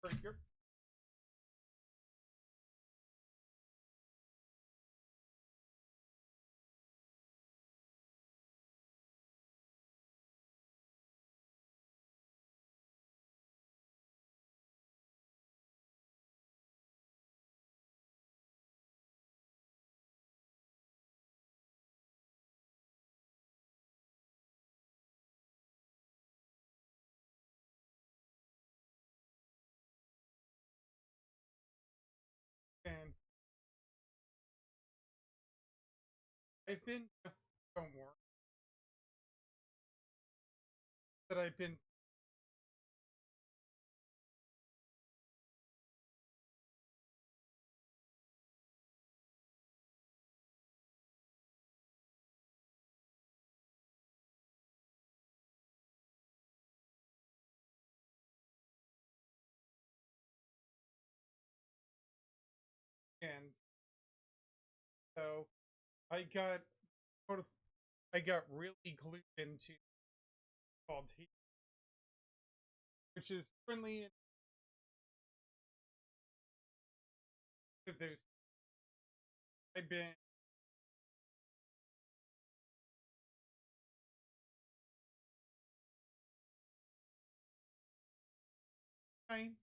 Yep. And I've been don't worry that I've been and so I got I got really glued into called T, which is friendly to those. I've been fine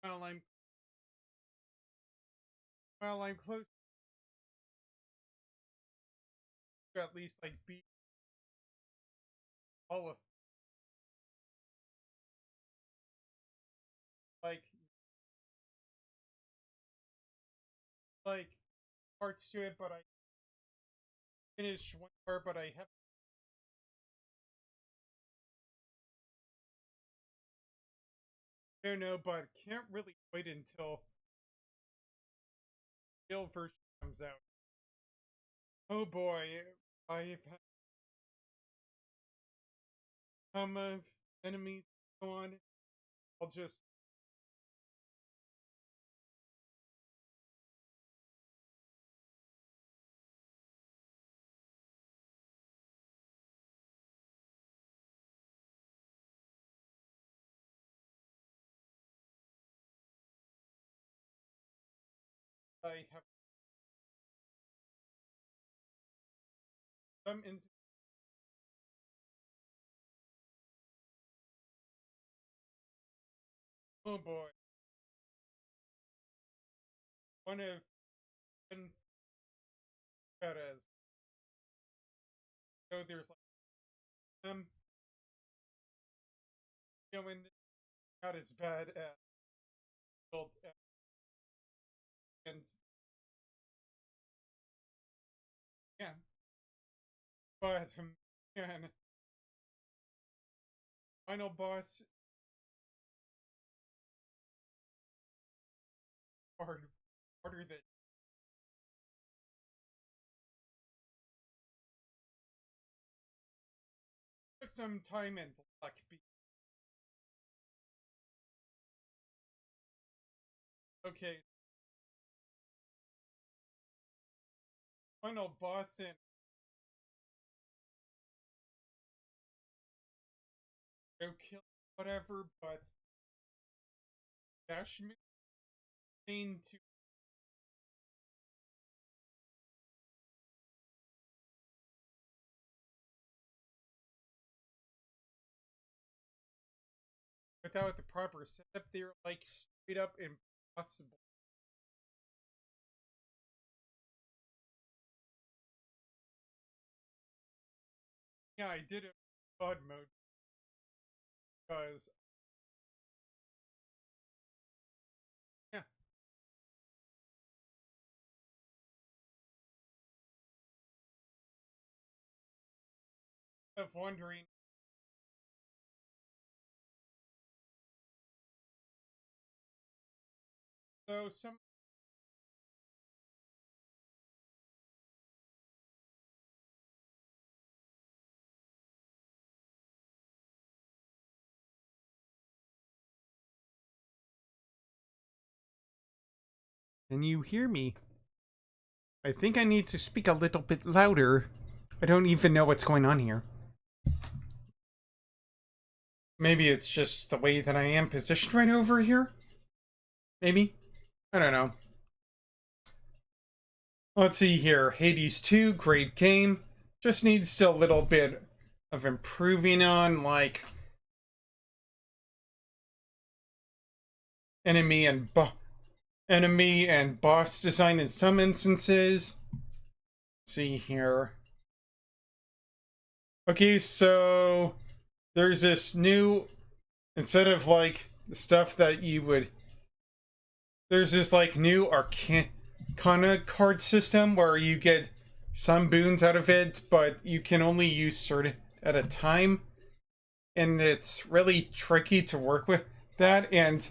while I'm close to at least like beat all of like like parts to it, but I finished one part, but I have don't know, but can't really wait until the real version comes out. Oh boy, I've had some of enemies go on. I'll just I have some instances. Oh boy, one of one about as so there's like going not as bad as build and yeah, but man, final boss hard harder than took some time and luck. Okay, final boss and no kill whatever, but dash scene to without the proper setup, they're like straight up impossible. Yeah, I did it in God mode because yeah, of wondering. So some can you hear me? I think I need to speak a little bit louder. I don't even know what's going on here. Maybe it's just the way that I am positioned right over here. Maybe. I don't know. Let's see here. Hades 2, great game. Just needs still a little bit of improving on, like enemy and boss design in some instances. Let's see here. Okay, so there's this new, instead of like the stuff that you would, there's this like new Arcana card system where you get some boons out of it, but you can only use certain at a time, and it's really tricky to work with that. And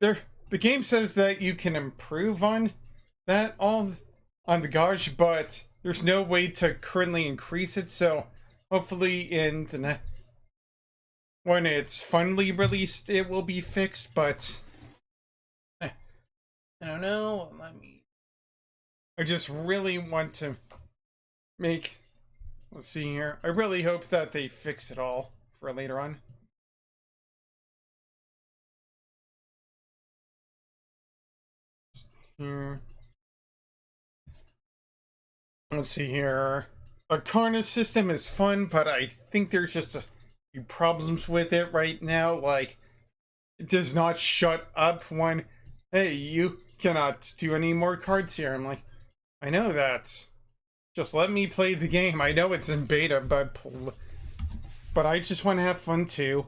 the game says that you can improve on that all on the gauge, but there's no way to currently increase it. So hopefully in the when it's finally released, it will be fixed. But I don't know. I just really want to make. Let's see here. I really hope that they fix it all for later on. Here. Let's see here. Arcana system is fun, but I think there's just a few problems with it right now. Like, it does not shut up when, hey, you cannot do any more cards here. I'm like, I know that. Just let me play the game. I know it's in beta, but I just want to have fun too.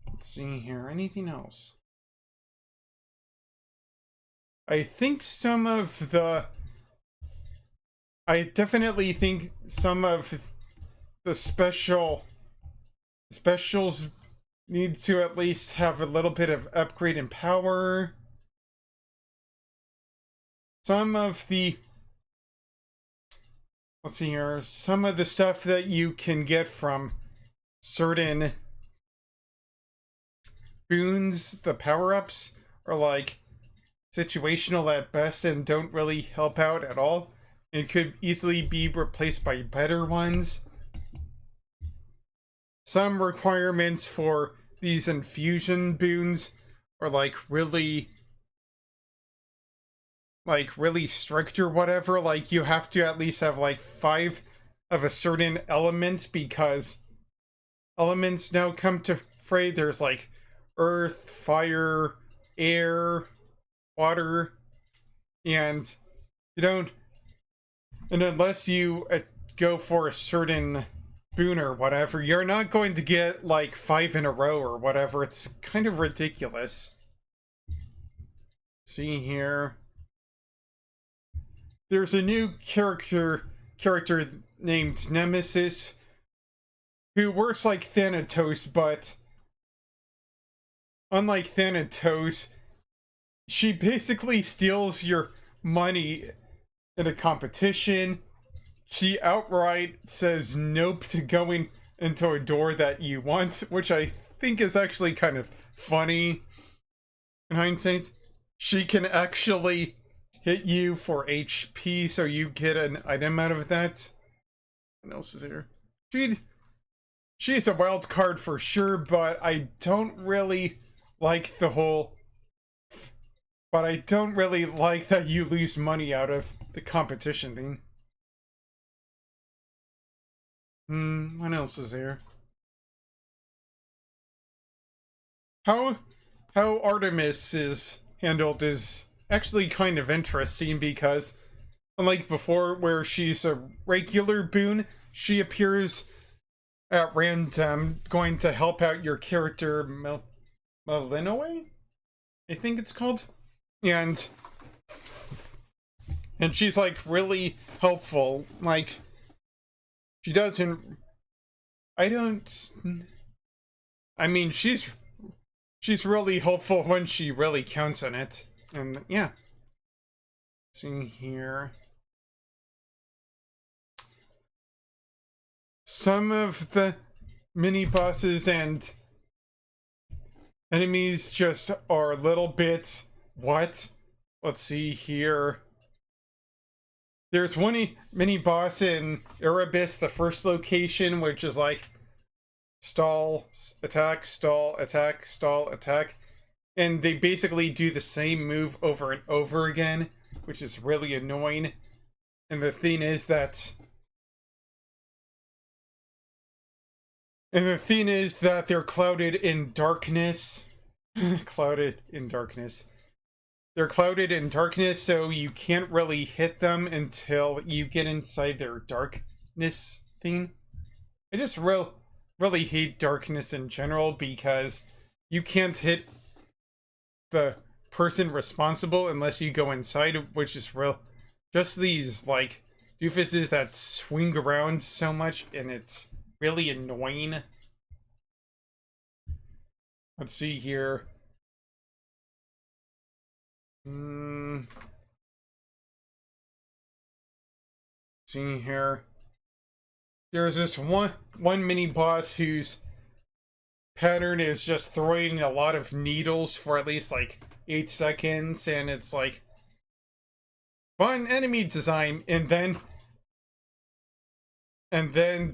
Let's see here. Anything else? I think some of the... I definitely think some of the specials need to at least have a little bit of upgrade in power. Some of the... Let's see here. Some of the stuff that you can get from certain boons, the power-ups, are like situational at best and don't really help out at all. It could easily be replaced by better ones. Some requirements for these infusion boons are like really strict or whatever. Like, you have to at least have like 5 of a certain element, because elements now come to fray. There's like earth, fire, air, water, and you don't, and unless you go for a certain boon or whatever, you're not going to get like 5 in a row or whatever. It's kind of ridiculous. See here. There's a new character named Nemesis who works like Thanatos, but unlike Thanatos, she basically steals your money in a competition. She outright says nope to going into a door that you want, which I think is actually kind of funny in hindsight. She can actually hit you for HP, so you get an item out of that. What else is here? She's a wild card for sure, but I don't really like the whole... But I don't really like that you lose money out of the competition thing. What else is there? How Artemis is handled is actually kind of interesting, because unlike before where she's a regular boon, she appears at random, going to help out your character Malinois, I think it's called. And she's like really helpful. Like, she doesn't... I mean, she's really helpful when she really counts on it. And yeah. See here. Some of the mini bosses and enemies just are a little bit... What? Let's see here. There's one mini boss in Erebus, the first location, which is like stall, attack, stall, attack, stall, attack. And they basically do the same move over and over again, which is really annoying. And the thing is that... And the thing is that they're clouded in darkness. Clouded in darkness. They're clouded in darkness, so you can't really hit them until you get inside their darkness thing. I just really hate darkness in general because you can't hit the person responsible unless you go inside, which is real. Just these, like, doofuses that swing around so much, and it's really annoying. Let's see here. See here. There's this one mini boss whose pattern is just throwing a lot of needles for at least like 8 seconds, and it's like fun enemy design, and then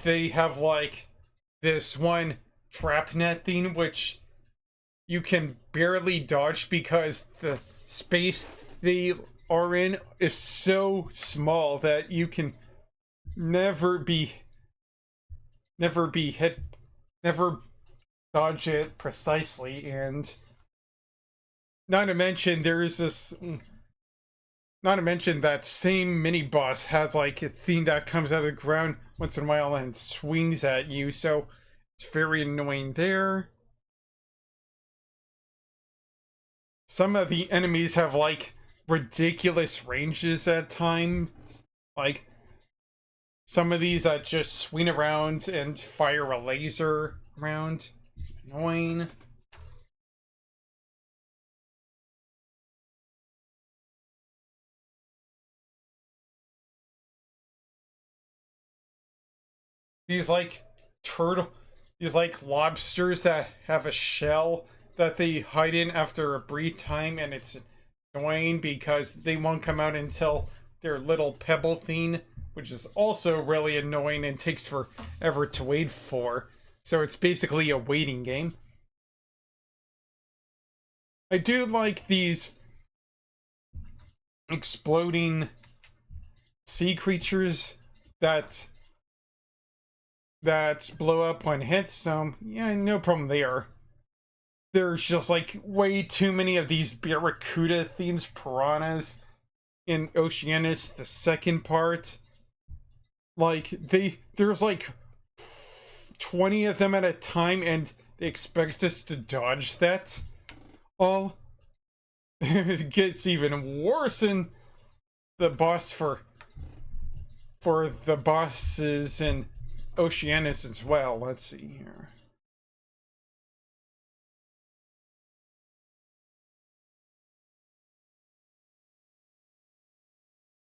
they have like this one trap net thing which you can barely dodge because the space they are in is so small that you can never dodge it precisely. And not to mention that same mini boss has like a thing that comes out of the ground once in a while and swings at you, so it's very annoying there. Some of the enemies have like ridiculous ranges at times, like some of these that just swing around and fire a laser around. Annoying. These like lobsters that have a shell that they hide in after a brief time, and it's annoying because they won't come out until their little pebble thing, which is also really annoying and takes forever to wait for. So it's basically a waiting game. I do like these exploding sea creatures that blow up when hit, so yeah, no problem there. There's just like way too many of these barracuda themed piranhas in Oceanus, the second part. Like there's like 20 of them at a time, and they expect us to dodge that all. It gets even worse in the boss for the bosses in Oceanus as well. Let's see here.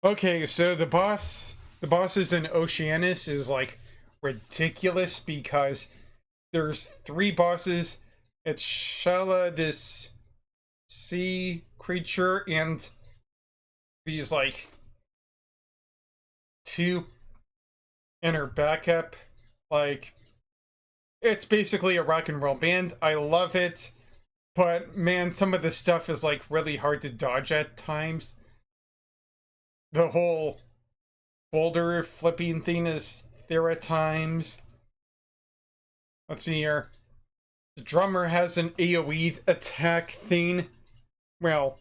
Okay, so the bosses in Oceanus is like ridiculous because there's 3 bosses. It's Shala, this sea creature, and these like 2 inner backup. Like, it's basically a rock and roll band. I love it, but man, some of the stuff is like really hard to dodge at times. The whole boulder flipping thing is there at times. Let's see here. The drummer has an AoE attack thing. Well,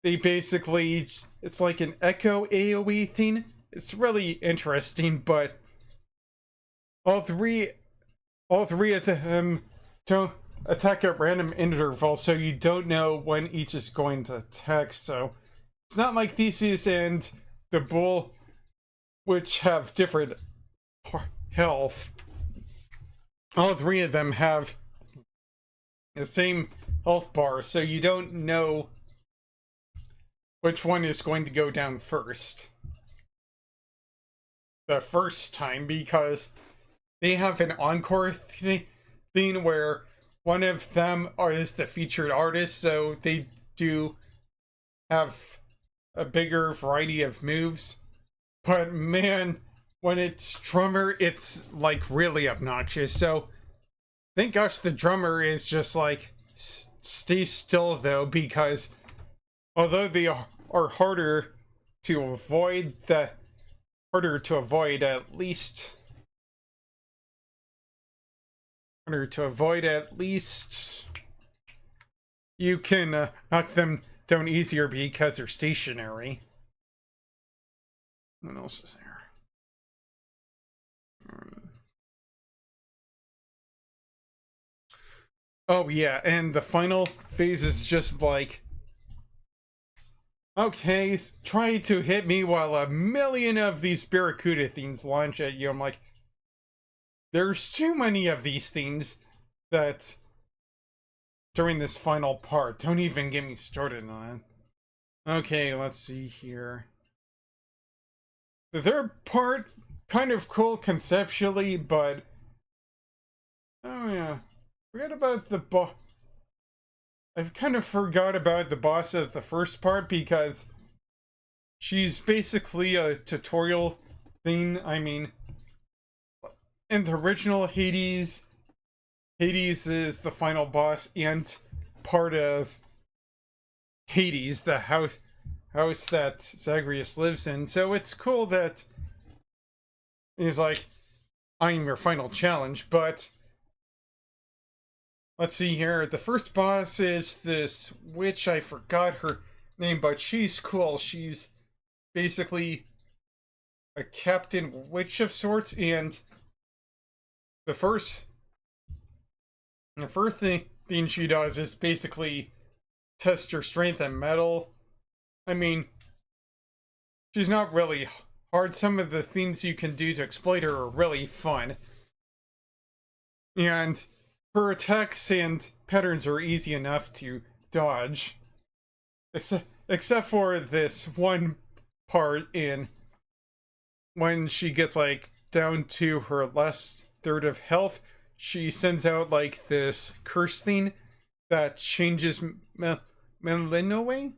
they basically, it's like an echo AoE thing. It's really interesting, but all three of them don't attack at random intervals, so you don't know when each is going to attack. So it's not like Theseus and the Bull, which have different health. All 3 of them have the same health bar, so you don't know which one is going to go down first the first time, because they have an encore thing where one of them is the featured artist, so they do have a bigger variety of moves. But man, when it's drummer, it's like really obnoxious. So Thank gosh the drummer is just like, stay still though, because although they are harder to avoid, at least you can knock them down easier because they're stationary. What else is there? Oh yeah, and the final phase is just like, okay, try to hit me while a million of these Barracuda things launch at you. I'm like, there's too many of these things that during this final part. Don't even get me started on it. Okay, let's see here. The third part, kind of cool conceptually, but oh yeah, forget about the boss. I've kind of forgot about the boss of the first part because she's basically a tutorial thing. I mean, in the original Hades is the final boss and part of Hades, the house that Zagreus lives in. So it's cool that he's like, I'm your final challenge, but let's see here. The first boss is this witch. I forgot her name, but she's cool. She's basically a captain witch of sorts, and the first thing she does is basically test your strength in metal. I mean, she's not really hard. Some of the things you can do to exploit her are really fun. And her attacks and patterns are easy enough to dodge. Except for this one part in when she gets like down to her last third of health, she sends out like this curse thing that changes Melinoe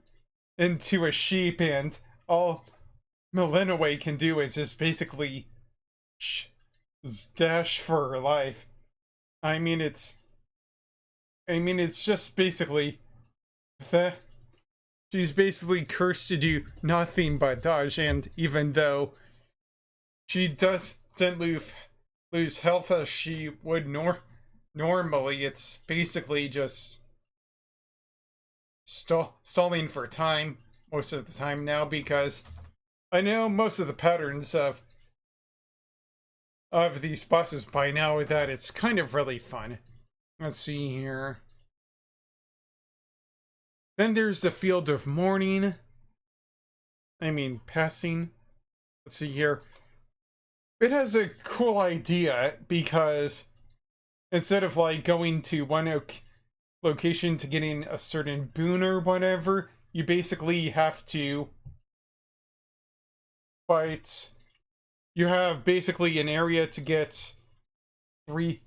into a sheep, and all Melinoe can do is just basically dash for her life. I mean, it's just basically that she's basically cursed to do nothing but dodge, and even though she doesn't lose health as she would normally, it's basically just stalling for time most of the time now, because I know most of the patterns of these bosses by now, that it's kind of really fun. Let's see here. Then there's the Field of Mourning. Passing. Let's see here. It has a cool idea, because instead of like going to one location to getting a certain boon or whatever, you basically have to fight. You have basically an area to get three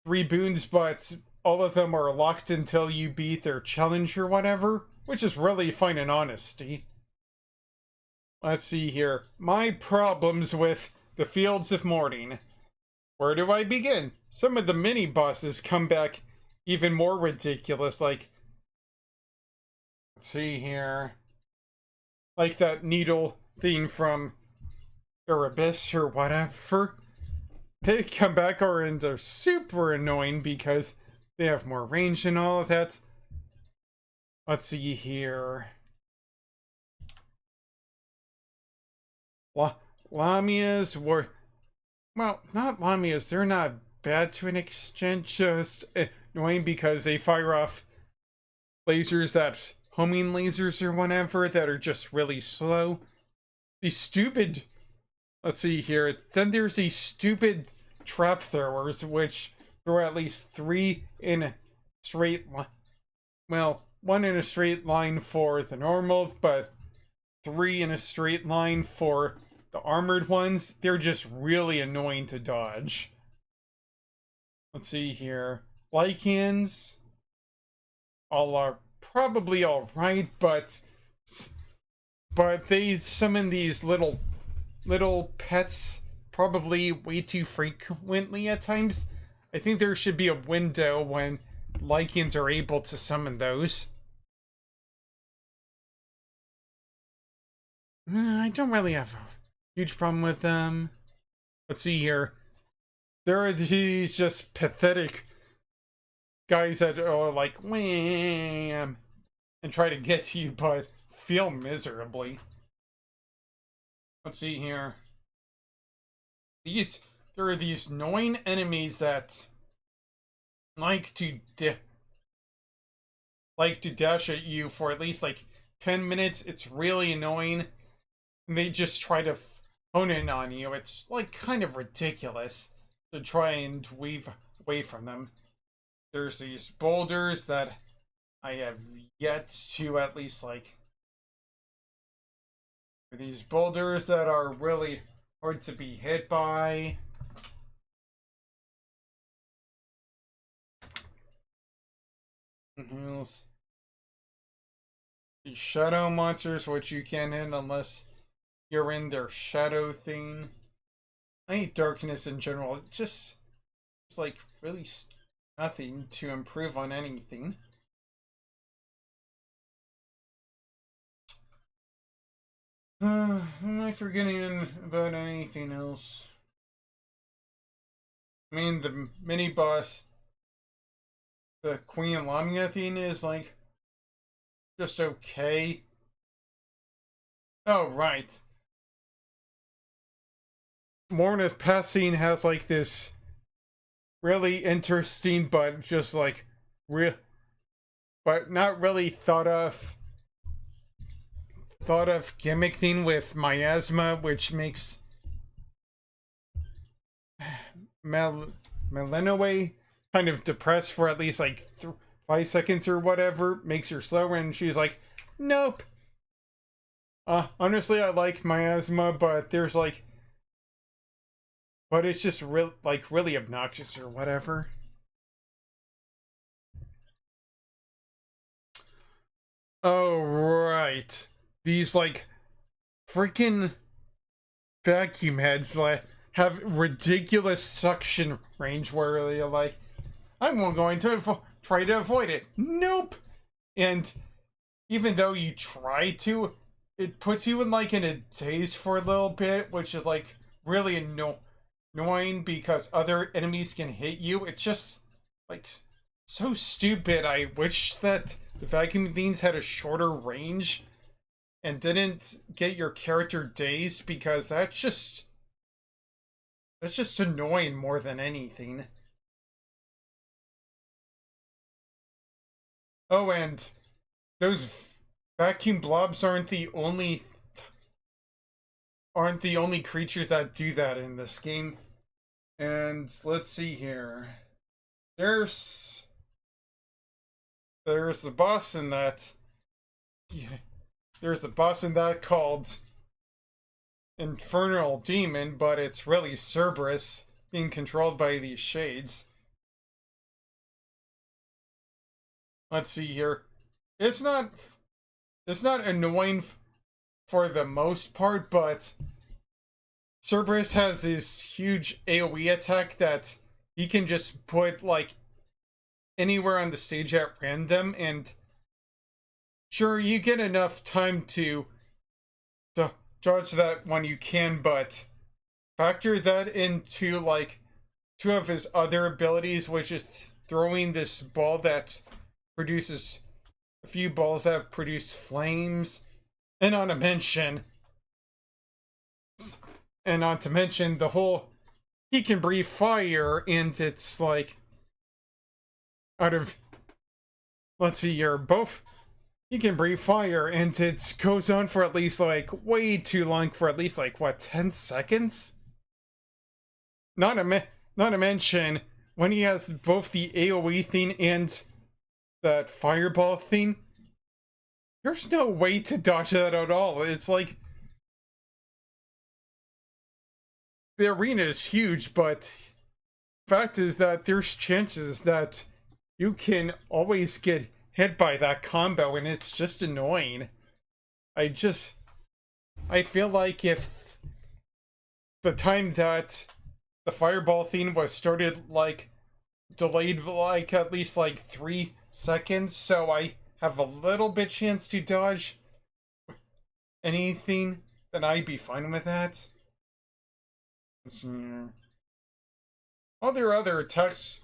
boons, but all of them are locked until you beat their challenge or whatever, which is really fun in honesty. Let's see here. My problems with the Fields of Mourning. Where do I begin? Some of the mini bosses come back even more ridiculous, like, let's see here, like that needle thing from Erebus or whatever. They come back and they're super annoying because they have more range and all of that. Let's see here. Lamias were, well, not Lamias, they're not bad to an extent, just annoying because they fire off lasers, that homing lasers or whatever, that are just really slow. These stupid, let's see here, then there's these stupid trap throwers, which throw at least 3 in a straight line. Well, 1 in a straight line for the normal, but 3 in a straight line for the armored ones. They're just really annoying to dodge. Let's see here. Lycans all are probably alright, but they summon these little pets probably way too frequently at times. I think there should be a window when Lycans are able to summon those. I don't really have a huge problem with them. Let's see here. There are these just pathetic guys that are like, wham, and try to get to you, but fail miserably. Let's see here. There are these annoying enemies that like to dash at you for at least like 10 minutes. It's really annoying. And they just try to hone in on you. It's like kind of ridiculous to try and weave away from them. There's these boulders that I have yet to at least like. These boulders that are really hard to be hit by. These shadow monsters, which you can't hit unless you're in their shadow thing. I hate darkness in general. It's like really nothing to improve on anything. Am I forgetting about anything else? I mean, the mini boss, the Queen Lamia thing is like just okay. Oh, right. Morna's passing has like this really interesting, but just like but not really thought of gimmick thing with miasma, which makes Melinoe kind of depressed for at least like 5 seconds or whatever, makes her slower, and she's like, nope. Honestly, I like miasma, but there's like, but it's just really obnoxious or whatever. Oh, right. These like freaking vacuum heads like have ridiculous suction range where they're like, I'm going to try to avoid it. Nope. And even though you try to, it puts you in like in a daze for a little bit, which is like really annoying because other enemies can hit you. It's just like so stupid. I wish that the vacuum beams had a shorter range and didn't get your character dazed, because that's just annoying more than anything. Oh, and those vacuum blobs aren't the only creatures that do that in this game. And let's see here. There's the boss in that. Yeah, there's the boss in that called Infernal Demon, but it's really Cerberus being controlled by these shades. Let's see here. It's not annoying for the most part, but Cerberus has this huge AoE attack that he can just put like anywhere on the stage at random, and sure, you get enough time to dodge that when you can, but factor that into like two of his other abilities, which is throwing this ball that produces a few balls that produce flames, and not to mention the whole he can breathe fire, and it's like out of, let's see here, both he can breathe fire, and it goes on for at least like way too long, for at least like what, 10 seconds? Not to mention when he has both the AoE thing and that fireball thing, there's no way to dodge that at all. It's like the arena is huge, but fact is that there's chances that you can always get hit by that combo, and it's just annoying. I feel like if the time that the fireball thing was started like delayed like at least like 3 seconds, so I have a little bit chance to dodge anything, then I'd be fine with that. All their other attacks,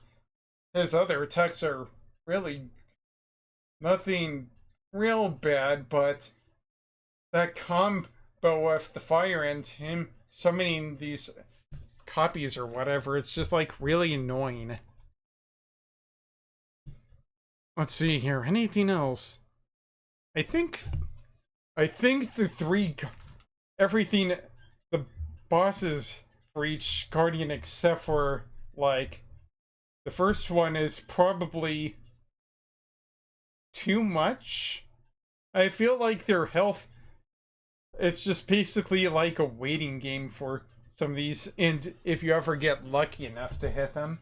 his other attacks are really nothing real bad, but that combo with the fire and him summoning these copies or whatever, it's just like really annoying. Let's see here. Anything else? I think the three everything the bosses for each guardian except for like the first one is probably too much. I feel like their health, it's just basically like a waiting game for some of these, and if you ever get lucky enough to hit them,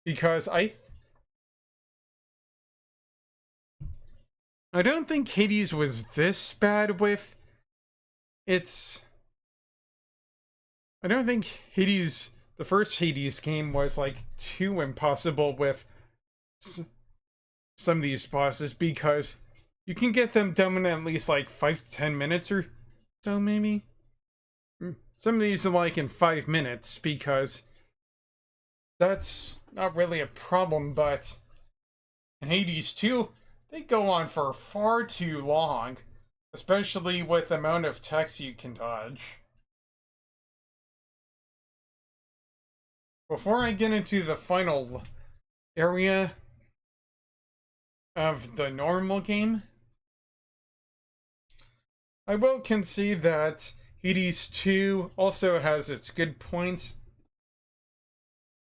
because I don't think Hades was this bad with its. I don't think Hades, the first Hades game, was like too impossible with some of these bosses, because you can get them done in at least like 5 to 10 minutes or so, maybe. Some of these are like in 5 minutes, because that's not really a problem, but in Hades 2, they go on for far too long, especially with the amount of text you can dodge. Before I get into the final area of the normal game, I will concede that Hades 2 also has its good points.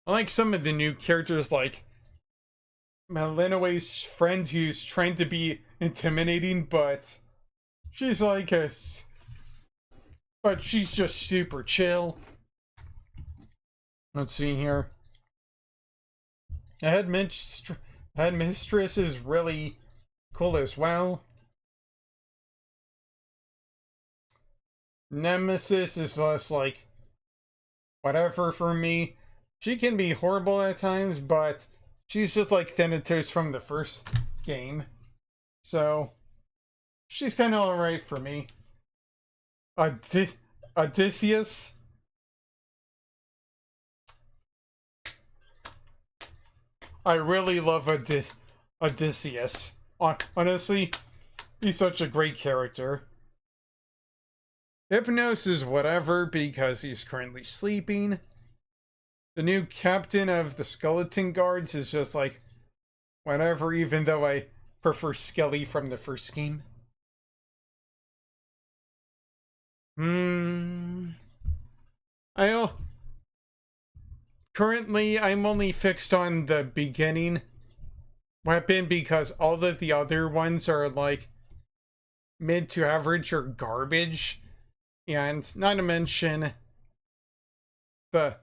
I like some of the new characters, like Melinoe's friend, who's trying to be intimidating, but she's like but she's just super chill. Let's see here. Headmistress is really cool as well. Nemesis is less like whatever for me. She can be horrible at times, but she's just like Thanatos from the first game. So she's kind of alright for me. Odysseus. I really love Odysseus. Honestly, he's such a great character. Hypnos is whatever because he's currently sleeping. The new captain of the skeleton guards is just like whatever, even though I prefer Skelly from the first game. Currently I'm only fixed on the beginning weapon because all of the other ones are like mid to average or garbage. And not to mention the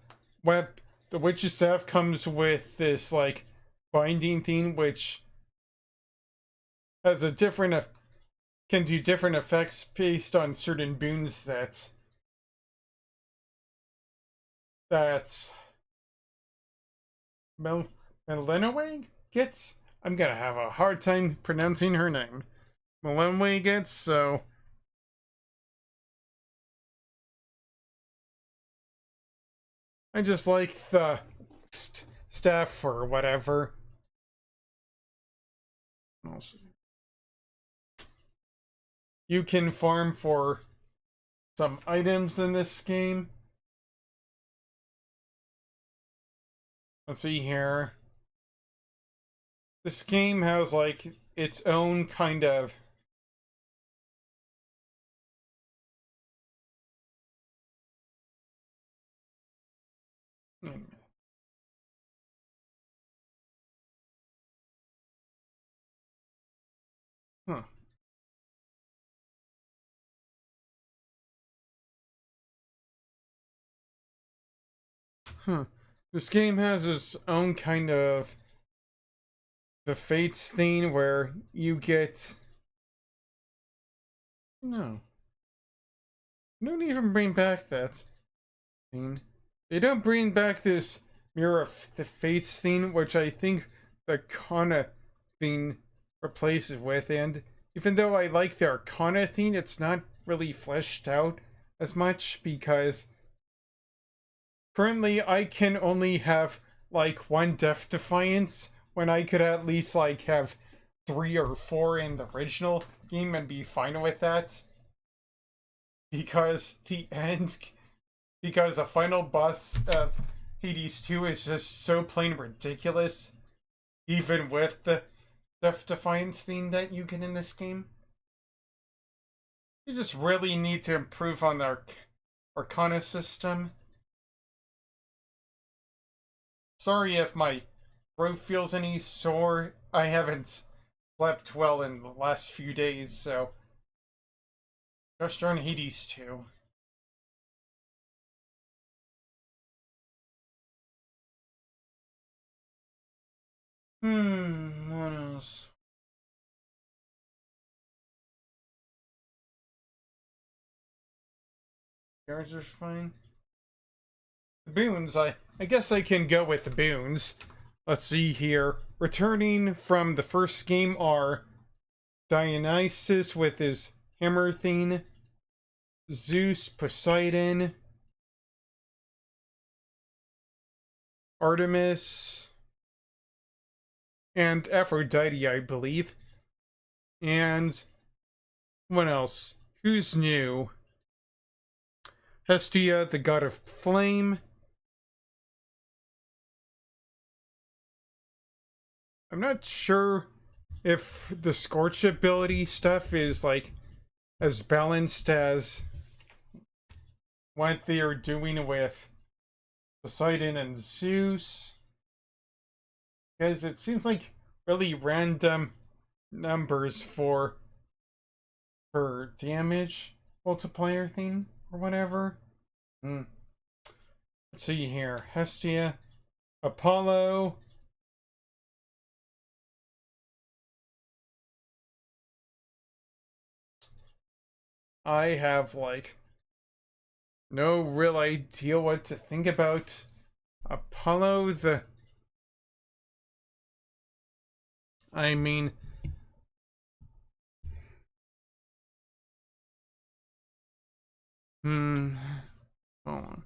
witch's staff comes with this like binding thing which has a different can do different effects based on certain boons that Melinoe gets. I'm gonna have a hard time pronouncing her name. Melinoe gets, so I just like the staff or whatever. You can farm for some items in this game. Let's see here. This game has like its own kind of huh. Huh. This game has its own kind of the Fates thing where you get no. Don't even bring back that thing. They don't bring back this Mirror of the Fates theme, which I think the Kana theme replaces with. And even though I like the Arcana theme, it's not really fleshed out as much because currently I can only have like one Death Defiance when I could at least like have 3 or 4 in the original game and be fine with that. Because because the final boss of Hades 2 is just so plain ridiculous, even with the Death Defiance theme that you get in this game. You just really need to improve on the Arcana system. Sorry if my throat feels any sore. I haven't slept well in the last few days, so just on Hades 2. What else? Charizard's fine. The boons, I guess I can go with the boons. Let's see here. Returning from the first game are Dionysus with his hammer theme, Zeus, Poseidon, Artemis, and Aphrodite, I believe. And what else? Who's new? Hestia, the god of flame. I'm not sure if the Scorch ability stuff is like as balanced as what they are doing with Poseidon and Zeus, because it seems like really random numbers for her damage multiplier thing or whatever. Let's see here. Hestia, Apollo, I have like no real idea what to think about Apollo. I mean, hold on.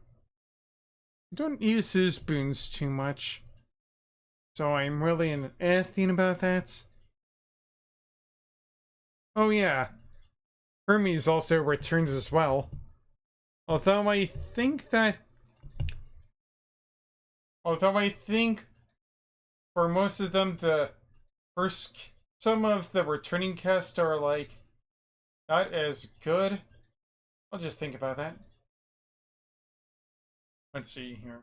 I don't use his boons too much, so I'm really in anything about that. Oh yeah, Hermes also returns as well. Although I think for most of them some of the returning cast are like not as good. I'll just think about that. Let's see here.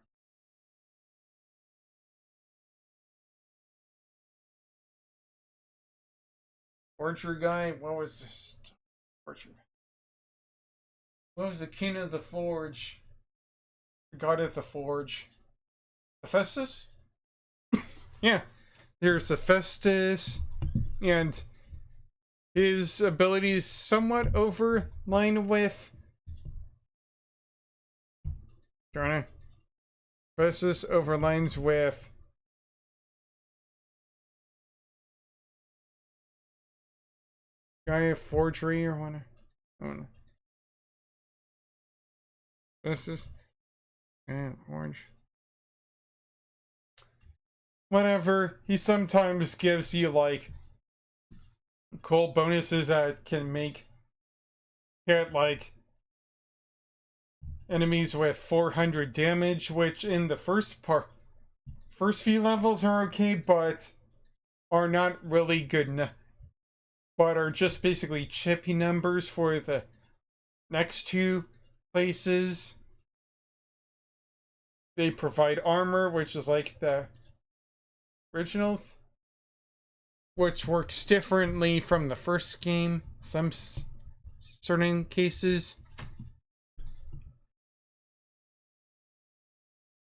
Forger guy, what was this? Forger. What was the king of the forge? The god of the forge. Hephaestus? Yeah. There's Hephaestus, and his abilities somewhat overline with Hephaestus overlines with guy of forgery or whatever. Oh no. This is forge. Whatever. He sometimes gives you like cool bonuses that can hit like enemies with 400 damage, which in the first few levels are okay, but are not really good but are just basically chippy numbers for the next 2 places. They provide armor, which is like the original, which works differently from the first game, some certain cases.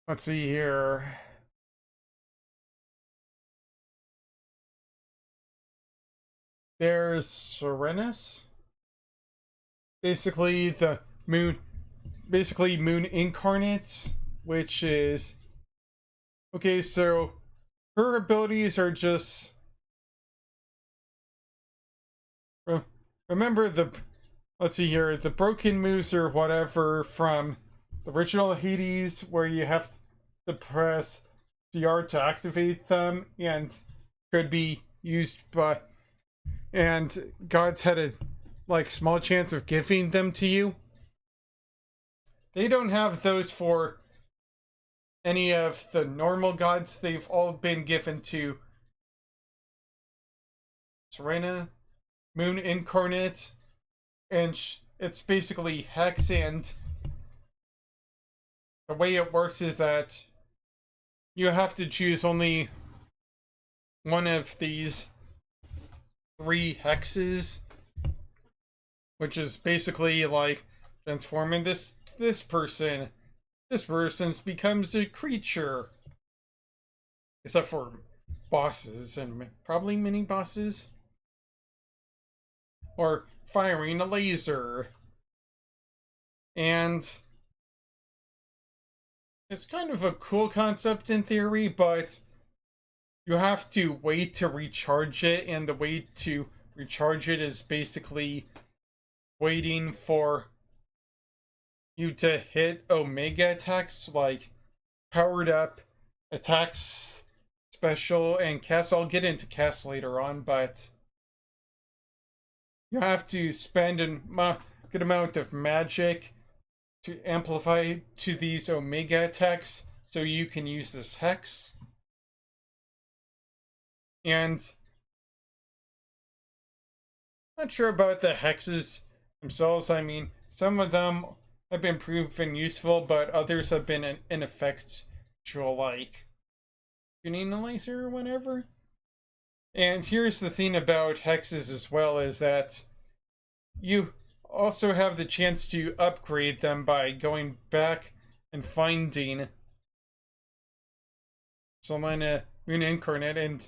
Let's see here. There's Serenus. Basically the moon incarnate, which is Okay, so her abilities are just remember the, let's see here, the broken moves or whatever from the original Hades, where you have to press CR to activate them, and could be used by, and gods had a like small chance of giving them to you. They don't have those for any of the normal gods. They've all been given to Serena, Moon Incarnate, and it's basically Hex. And the way it works is that you have to choose only one of these 3 hexes, which is basically like transforming this person. This person becomes a creature, except for bosses and probably mini bosses, or firing a laser. And it's kind of a cool concept in theory, but you have to wait to recharge it, and the way to recharge it is basically waiting for you to hit Omega attacks, like powered up attacks, special, and cast. I'll get into cast later on, but you have to spend a good amount of magic to amplify to these Omega attacks so you can use this hex. And I'm not sure about the hexes themselves. I mean, some of them have been proven useful, but others have been ineffectual, like shooting a laser or whatever. And here's the thing about hexes as well, is that you also have the chance to upgrade them by going back and finding Selena Moon Incarnate and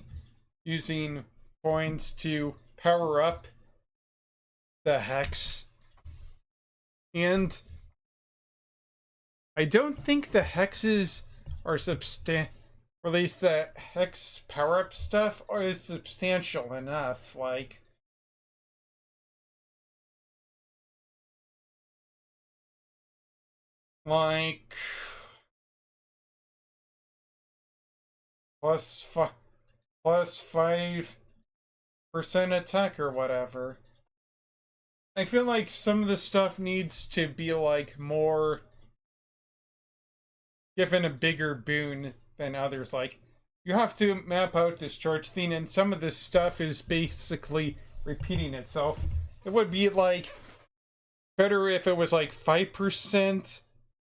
using coins to power up the hex. And I don't think the hexes are or at least the hex power-up stuff is substantial enough. Like plus 5% attack or whatever. I feel like some of the stuff needs to be like more given a bigger boon than others. Like, you have to map out this charge thing, and some of this stuff is basically repeating itself. It would be like better if it was like 5%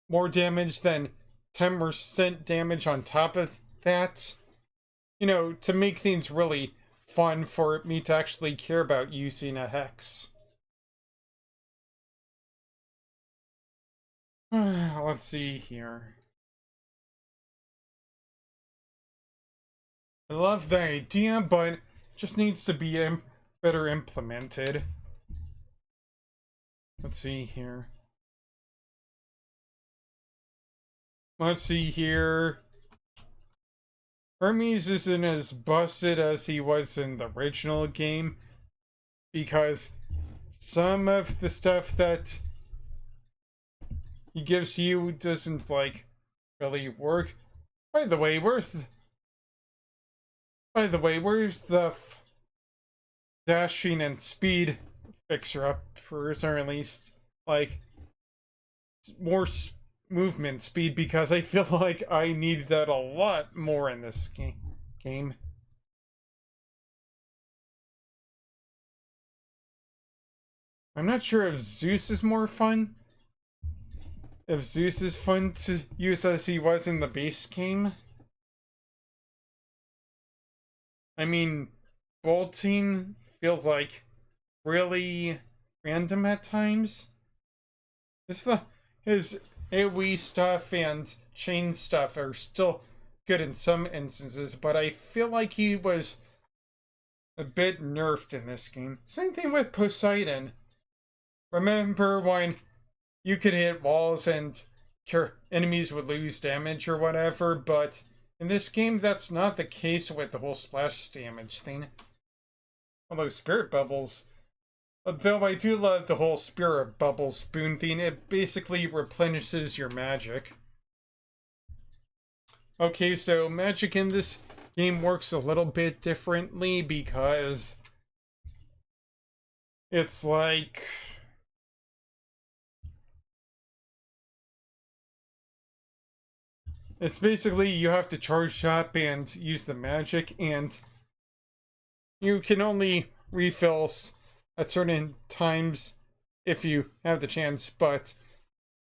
more damage than 10% damage on top of that. You know, to make things really fun for me to actually care about using a hex. Let's see here. I love the idea, but it just needs to be better implemented. Let's see here. Let's see here. Hermes isn't as busted as he was in the original game, because some of the stuff that he gives you doesn't like really work. By the way, where's the dashing and speed fixer up first, or at least like more movement speed, because I feel like I need that a lot more in this game. I'm not sure if Zeus is more fun. If Zeus is fun to use as he was in the base game. I mean, bolting feels like really random at times. His AoE stuff and chain stuff are still good in some instances, but I feel like he was a bit nerfed in this game. Same thing with Poseidon. Remember when you could hit walls and enemies would lose damage or whatever, but In this game, that's not the case with the whole splash damage thing. Although Spirit Bubbles, though I do love the whole Spirit Bubble spoon thing, it basically replenishes your magic. Okay, so magic in this game works a little bit differently because it's like... It's basically you have to charge up and use the magic, and you can only refill at certain times if you have the chance, but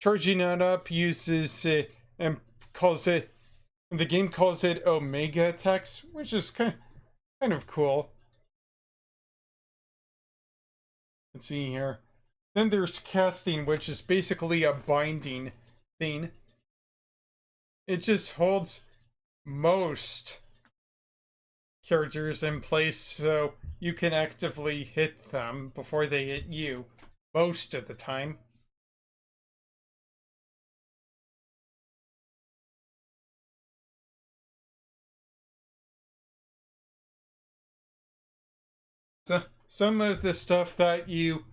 charging it up uses it and calls it, the game calls it Omega attacks, which is kind of cool. Let's see here. Then there's casting, which is basically a binding thing. It just holds most characters in place so you can actively hit them before they hit you most of the time. So some of the stuff that you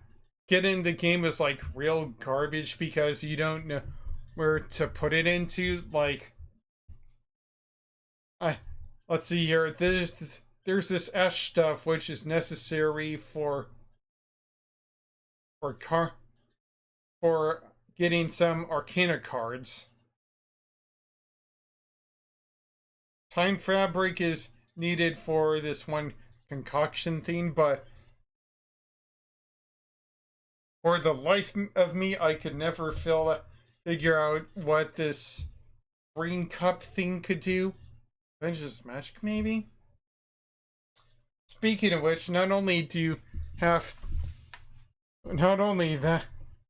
get in the game is like real garbage because you don't know where to put it into. Like, let's see here. There's this Ash stuff which is necessary for getting some Arcana cards. Time Fabric is needed for this one concoction thing, but for the life of me, I could never figure out what this green cup thing could do. Vengeance Magic, maybe? Speaking of which, not only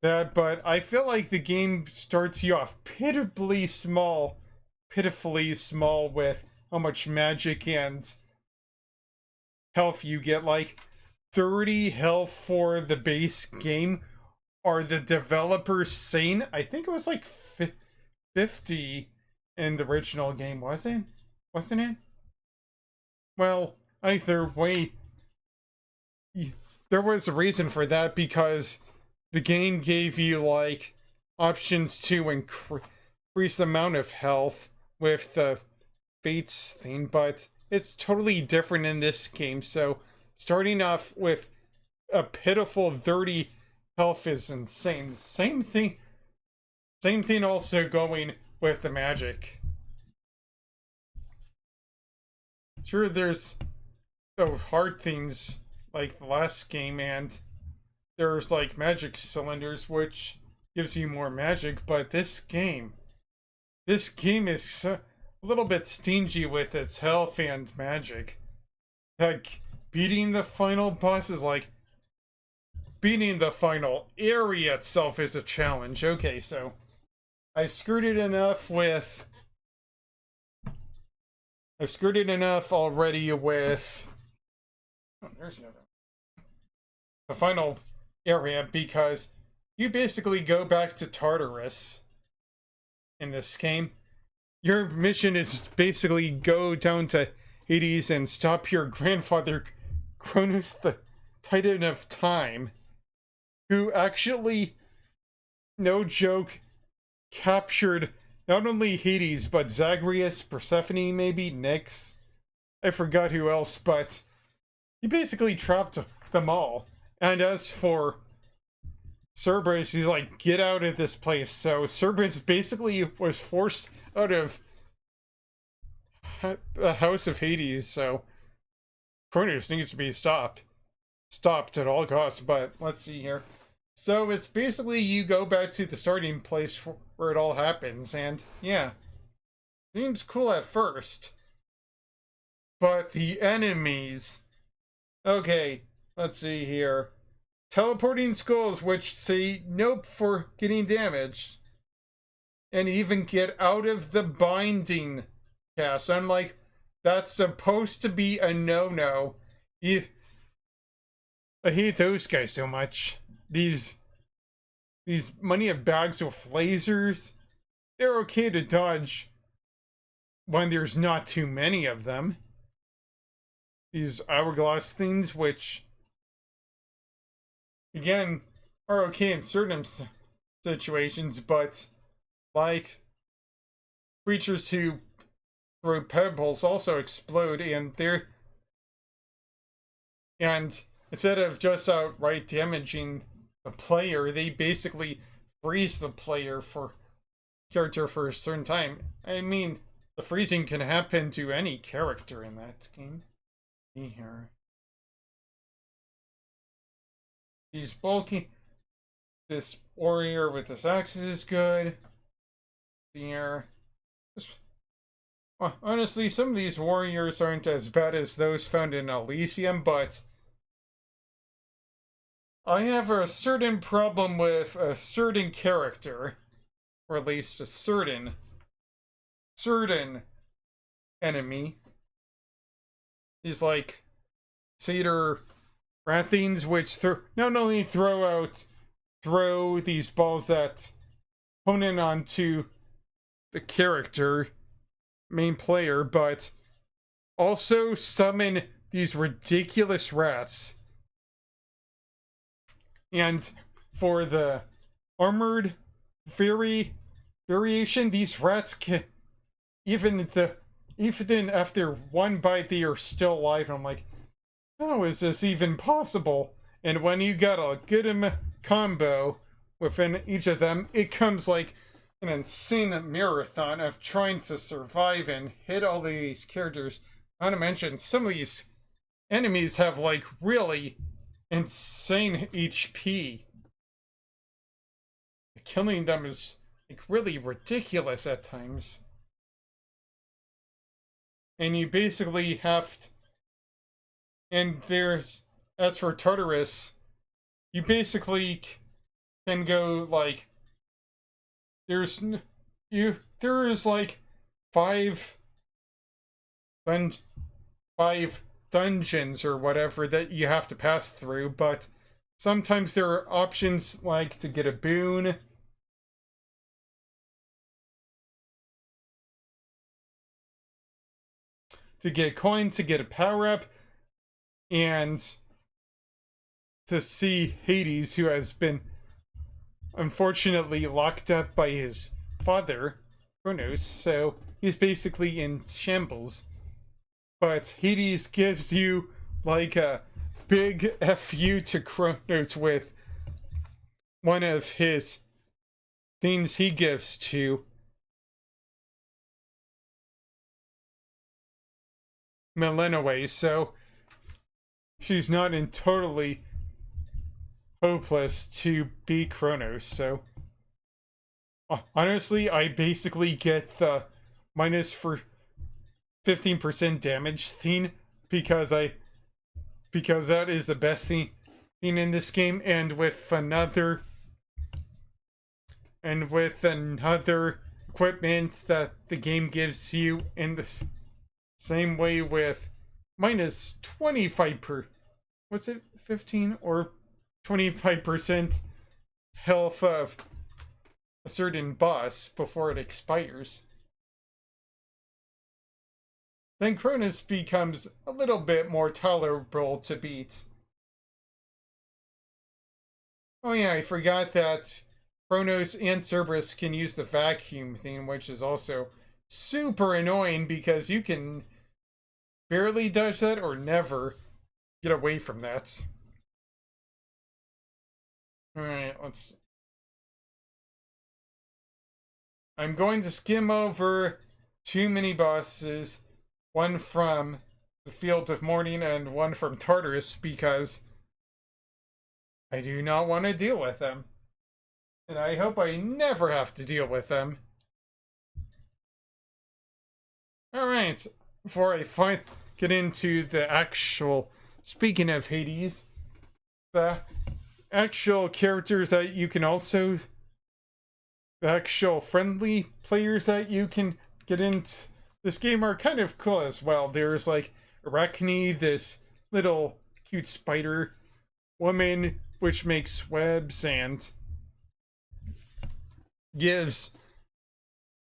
that, but I feel like the game starts you off pitifully small with how much magic and health you get. Like 30 health for the base game. Are the developers sane? I think it was like 50 in the original game, wasn't it? Well, either way, there was a reason for that because the game gave you like options to increase the amount of health with the Fates thing, but it's totally different in this game. So starting off with a pitiful 30 health is insane. Same thing also going with the magic. Sure, there's the hard things like the last game, and there's like magic cylinders which gives you more magic, but this game is a little bit stingy with its health and magic. Like, beating the final boss is like beating the final area itself is a challenge. Okay, so I've screwed it enough already with there's the other the final area, because you basically go back to Tartarus in this game. Your mission is basically go down to Hades and stop your grandfather Cronus the Titan of Time, who actually, no joke, captured not only Hades, but Zagreus, Persephone, maybe, Nyx. I forgot who else, but he basically trapped them all. And as for Cerberus, he's like, get out of this place. So Cerberus basically was forced out of the House of Hades, so Cronus needs to be stopped at all costs. But let's see here. So it's basically you go back to the starting place where it all happens, and yeah, seems cool at first. But the enemies... Okay, let's see here. Teleporting skulls which say nope for getting damaged. And even get out of the binding cast. I'm like, that's supposed to be a no-no. I hate those guys so much. These money of bags with lasers, they're okay to dodge when there's not too many of them. These hourglass things, which again are okay in certain situations, but like creatures who throw pebbles also explode, and instead of just outright damaging the player, they basically freeze the character for a certain time. I mean, the freezing can happen to any character in that game. See here. He's bulky. This warrior with this axe is good. Here. Well, honestly, some of these warriors aren't as bad as those found in Elysium, but I have a certain problem with a certain character, or at least a certain enemy. These like Satyr Rathines, which not only throw these balls that hone in onto the character, main player, but also summon these ridiculous rats. And for the armored variation, these rats can even after one bite they are still alive. And I'm like, how is this even possible? And when you got a good combo within each of them, it comes like an insane marathon of trying to survive and hit all of these characters. Not to mention, some of these enemies have like really insane HP. Killing them is like really ridiculous at times. And you basically have to, and as for Tartarus, you basically can go like, there's like five dungeons or whatever that you have to pass through, but sometimes there are options like to get a boon, to get coins, to get a power-up, and to see Hades, who has been unfortunately locked up by his father, Kronos, so he's basically in shambles. But Hades gives you like a big FU to Kronos with one of his things he gives to Melinoe, so she's not in totally hopeless to beat Kronos. So honestly, I basically get the minus for 15% damage thing because that is the best thing in this game, and with another equipment that the game gives you in the same way with minus 15 or 25% health of a certain boss before it expires. Then Kronos becomes a little bit more tolerable to beat. Oh yeah, I forgot that Kronos and Cerberus can use the vacuum thing, which is also super annoying because you can barely dodge that or never get away from that. Alright, let's... I'm going to skim over 2 mini bosses, one from the Field of Mourning and one from Tartarus, because I do not want to deal with them. And I hope I never have to deal with them. Alright, before I get into the actual... Speaking of Hades, the actual characters that you can also... The actual friendly players that you can get into this game are kind of cool as well. There's like Arachne, this little cute spider woman, which makes webs and gives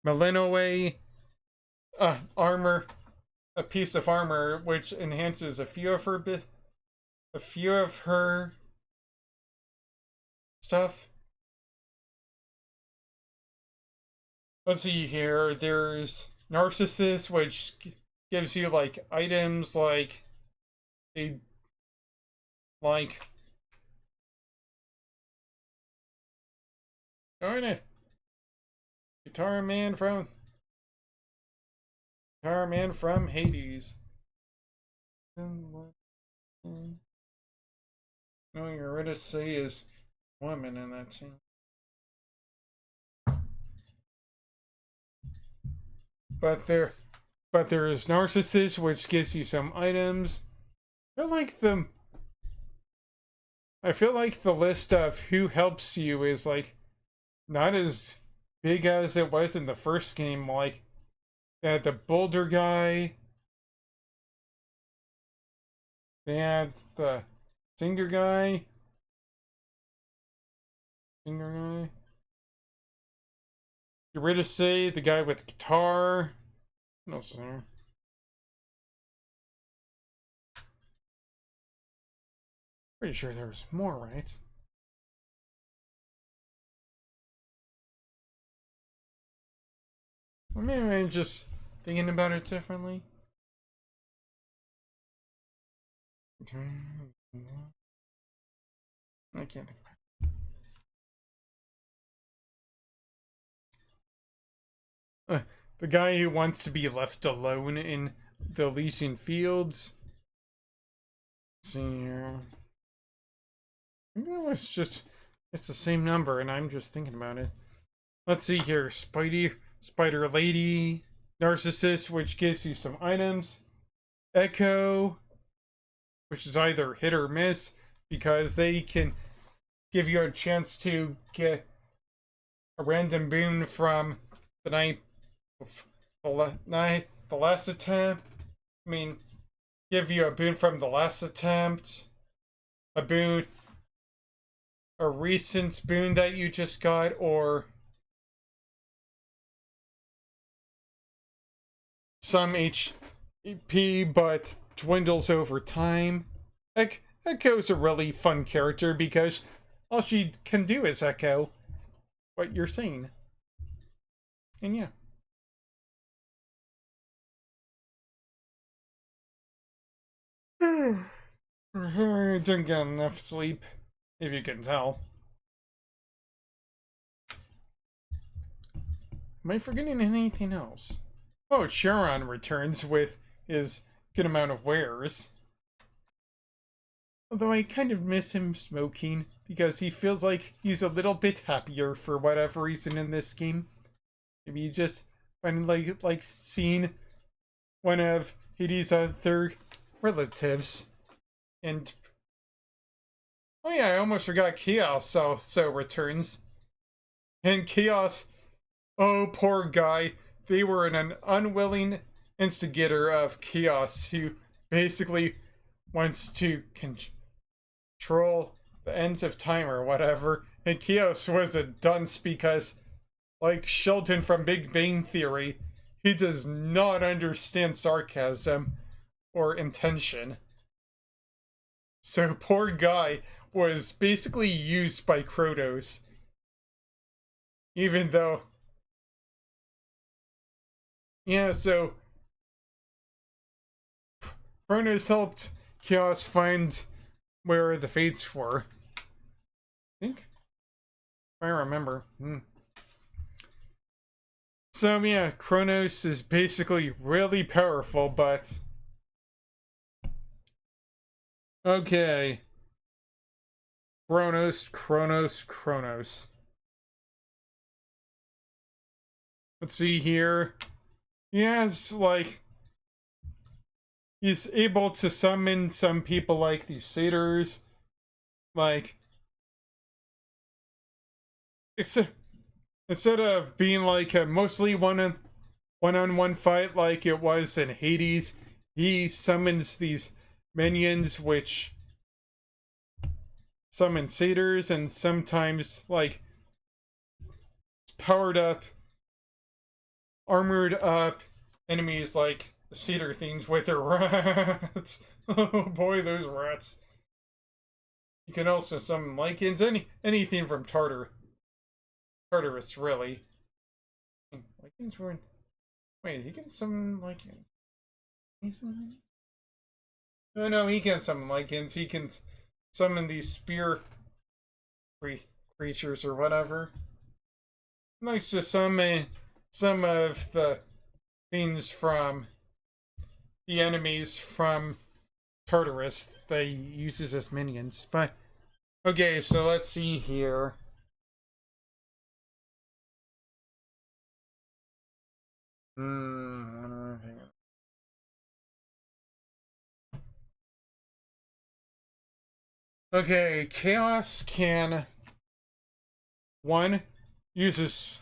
Melinoe armor, a piece of armor which enhances a few of her stuff. Let's see here. There's Narcissus, which gives you like items like a like. Darn it! Guitar Man from Hades. No, Eurydice is woman in that scene. But there is Narcissus, which gives you some items. I feel like the list of who helps you is like not as big as it was in the first game. Like the boulder guy, they had the singer guy. Eurydice, the guy with guitar. No singer. Pretty sure there was more, right? Or maybe I'm just thinking about it differently. I can't think. The guy who wants to be left alone in the Elysian Fields. Let's see here. Maybe it was just, it's the same number and I'm just thinking about it. Let's see here. Spider Lady, Narcissus, which gives you some items. Echo, which is either hit or miss, because they can give you a chance to get a random boon from the last attempt. I mean, give you a boon from the last attempt, a recent boon that you just got, or some HP but dwindles over time. Echo's a really fun character because all she can do is echo what you're saying. And yeah. I didn't get enough sleep, if you can tell. Am I forgetting anything else? Oh, Charon returns with his good amount of wares. Although I kind of miss him smoking, because he feels like he's a little bit happier for whatever reason in this game. Maybe you just find like seeing one of Hades' other relatives. And oh yeah, I almost forgot Chaos also returns. And Chaos, oh poor guy, they were an unwilling instigator of Chaos who basically wants to control the ends of time or whatever. And Chaos was a dunce because, like Sheldon from Big Bang Theory, he does not understand sarcasm or intention. So poor guy was basically used by Kronos. Even though... Yeah, so... Kronos helped Chaos find where the Fates were. I think? If I remember. So yeah, Kronos is basically really powerful, but... Okay. Kronos. Let's see here. He has, like... He's able to summon some people like these satyrs. Like... Instead of being like a mostly one-on-one fight like it was in Hades, he summons these minions which summon satyrs and sometimes like powered up, armored up enemies like the cedar things with their rats. Oh boy, those rats. You can also summon lichens, anything from Tartarus, really. Lichens were. Wait, he can summon lichens. No, no, he can't summon lichens. He can summon these spear creatures or whatever. He likes to summon some of the things from the enemies from Tartarus that he uses as minions. But okay, so let's see here. Okay, Chaos can one uses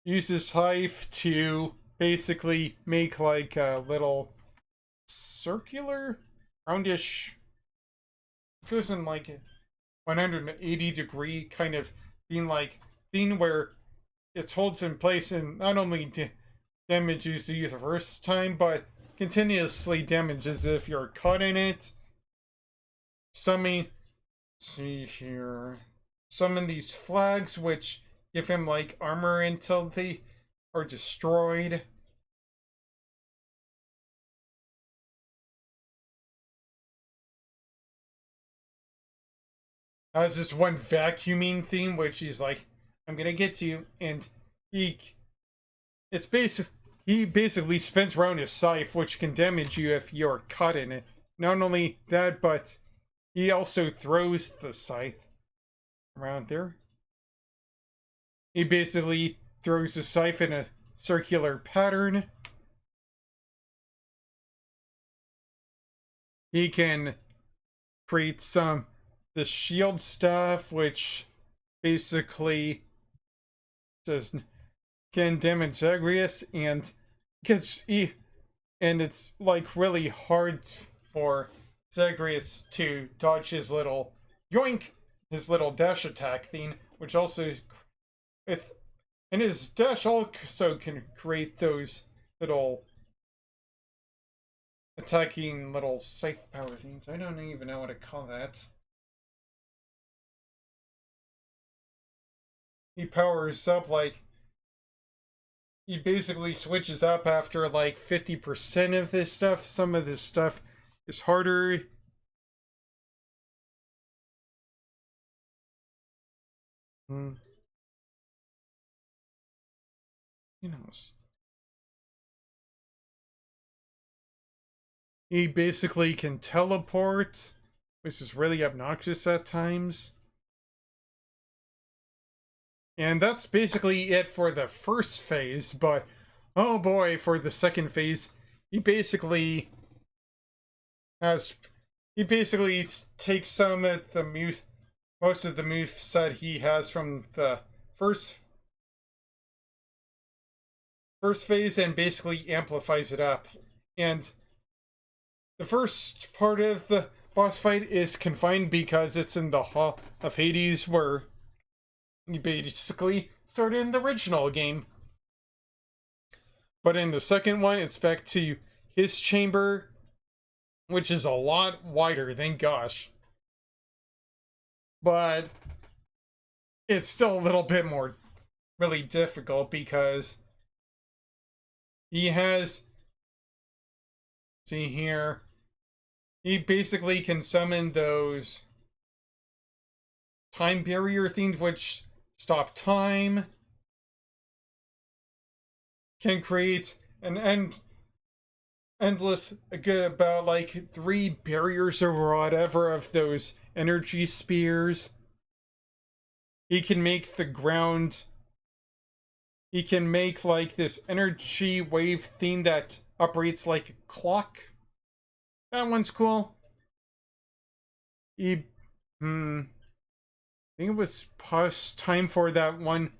Hive to basically make like a little circular, roundish, goes in like 180-degree kind of thing where it holds in place and not only damages you the first time, but continuously damages if you're caught in it. See here. Summon these flags, which give him like armor until they are destroyed. Has this one vacuuming theme, which he's like, "I'm gonna get you," and he basically spins around his scythe, which can damage you if you're caught in it. Not only that, but he also throws the scythe around there. He basically throws the scythe in a circular pattern. He can create the shield stuff, which basically says can damage Zagreus, and it's like really hard for Zagreus to dodge his little yoink, his little dash attack thing, which also and his dash also can create those little attacking little scythe power things. I don't even know what to call that. He powers up like he basically switches up after like 50% of this stuff. Some of this stuff is harder. Who knows? He basically can teleport, which is really obnoxious at times. And that's basically it for the first phase, but oh boy, for the second phase, he basically takes some of the most of the moveset he has from the first phase and basically amplifies it up. And the first part of the boss fight is confined because it's in the Hall of Hades, where you basically started in the original game. But in the second one, it's back to his chamber, which is a lot wider, thank gosh. But it's still a little bit more really difficult because he has, see here, he basically can summon those time barrier things which stop time, can create an endless good about like 3 barriers or whatever of those energy spears. He can make the ground, he can make like this energy wave thing that operates like a clock. That one's cool. I think it was time for that one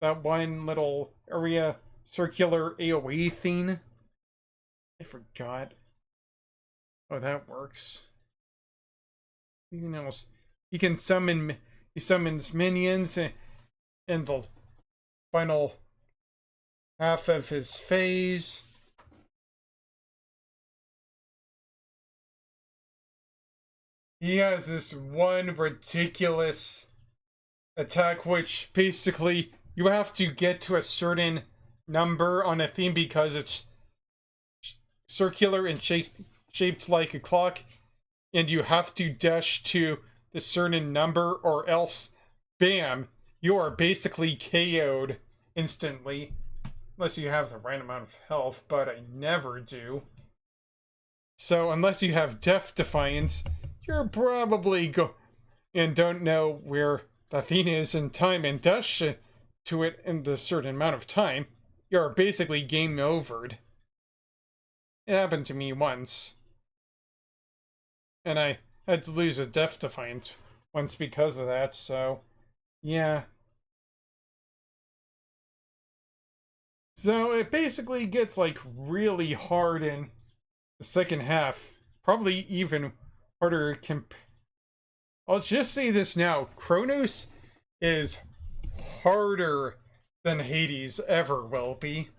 little area circular AoE thing. I forgot. Oh, that works. Anything else? He summons minions, and the final half of his phase. He has this one ridiculous attack, which basically you have to get to a certain number on a theme because it's circular and shaped like a clock, and you have to dash to the certain number or else, bam, you are basically KO'd instantly. Unless you have the right amount of health, but I never do. So unless you have Death Defiance, you're probably and don't know where the thing is in time and dash to it in the certain amount of time, you're basically game overed. It happened to me once. And I had to lose a Death Defiance once because of that, so yeah. So it basically gets like really hard in the second half. Probably even harder I'll just say this now. Chronos is harder than Hades ever will be.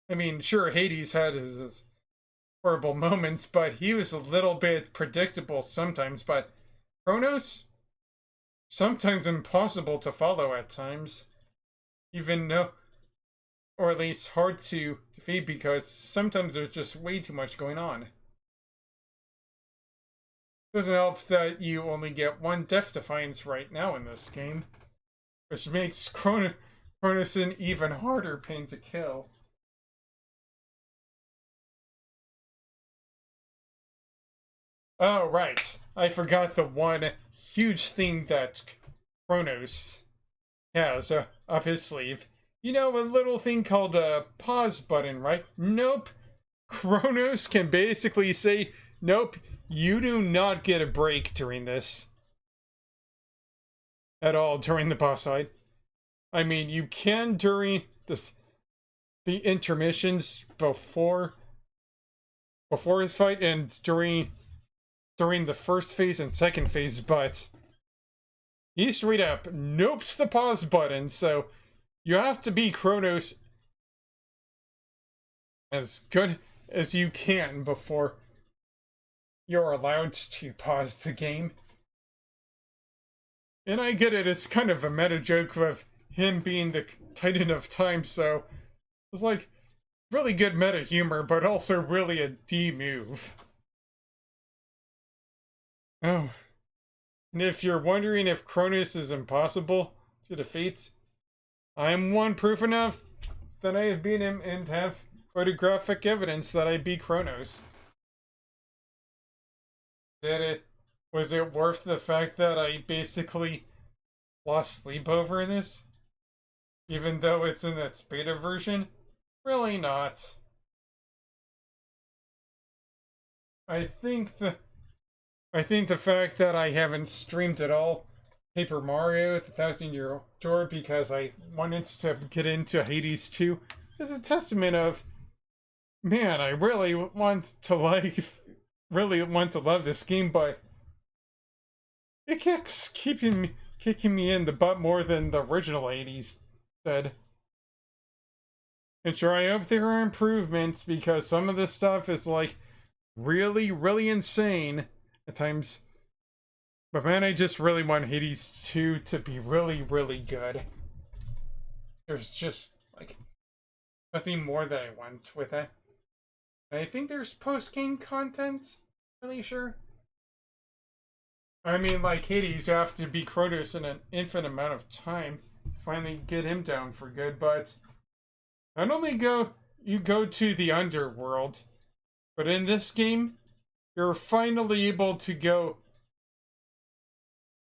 I mean, sure, Hades had his horrible moments, but he was a little bit predictable sometimes, but Chronos? Sometimes impossible to follow at times. Even though, or at least hard to defeat because sometimes there's just way too much going on. Doesn't help that you only get one Death Defiance right now in this game, which makes Chronos an even harder pain to kill. Oh, right. I forgot the one huge thing that Chronos has up his sleeve. You know, a little thing called a pause button, right? Nope. Chronos can basically say, nope, you do not get a break during this. At all during the boss fight. I mean, you can during the intermissions before his fight and during the first phase and second phase, but he straight up nopes the pause button, so you have to be Chronos as good as you can before you're allowed to pause the game. And I get it, it's kind of a meta joke of him being the Titan of Time, so it's like really good meta humor, but also really a D move. Oh. And if you're wondering if Chronos is impossible to defeat, I'm one proof enough that I have beat him and have photographic evidence that I beat Chronos. Was it worth the fact that I basically lost sleep over this? Even though it's in its beta version? Really not. I think the fact that I haven't streamed at all Paper Mario the 1,000-Year Door because I wanted to get into Hades 2 is a testament of, man, I really want to love this game, but it keeps kicking me in the butt more than the original Hades did. And sure, I hope there are improvements because some of this stuff is like really, really insane at times. But man, I just really want Hades 2 to be really, really good. There's just like nothing more that I want with it. And I think there's post-game content, really sure. I mean, like Hades, you have to beat Chronos in an infinite amount of time to finally get him down for good, but not only you go to the underworld, but in this game, you're finally able to go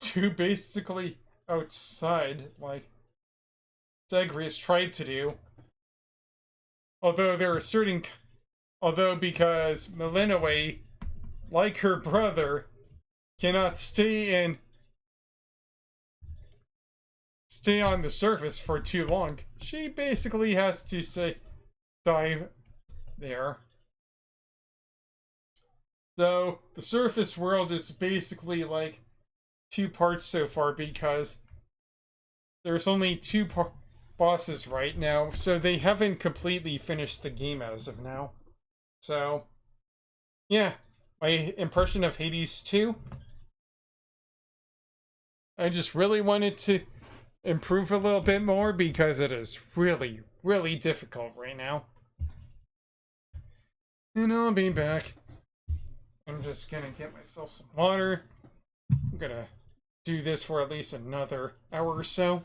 to basically outside, like Zagreus tried to do. Although because Melinoe, like her brother, cannot stay on the surface for too long, she basically has to dive there. So the surface world is basically like two parts so far because there's only two bosses right now, so they haven't completely finished the game as of now. So, yeah, my impression of Hades 2, I just really wanted to improve a little bit more because it is really, really difficult right now. And I'll be back. I'm just gonna get myself some water. I'm gonna do this for at least another hour or so.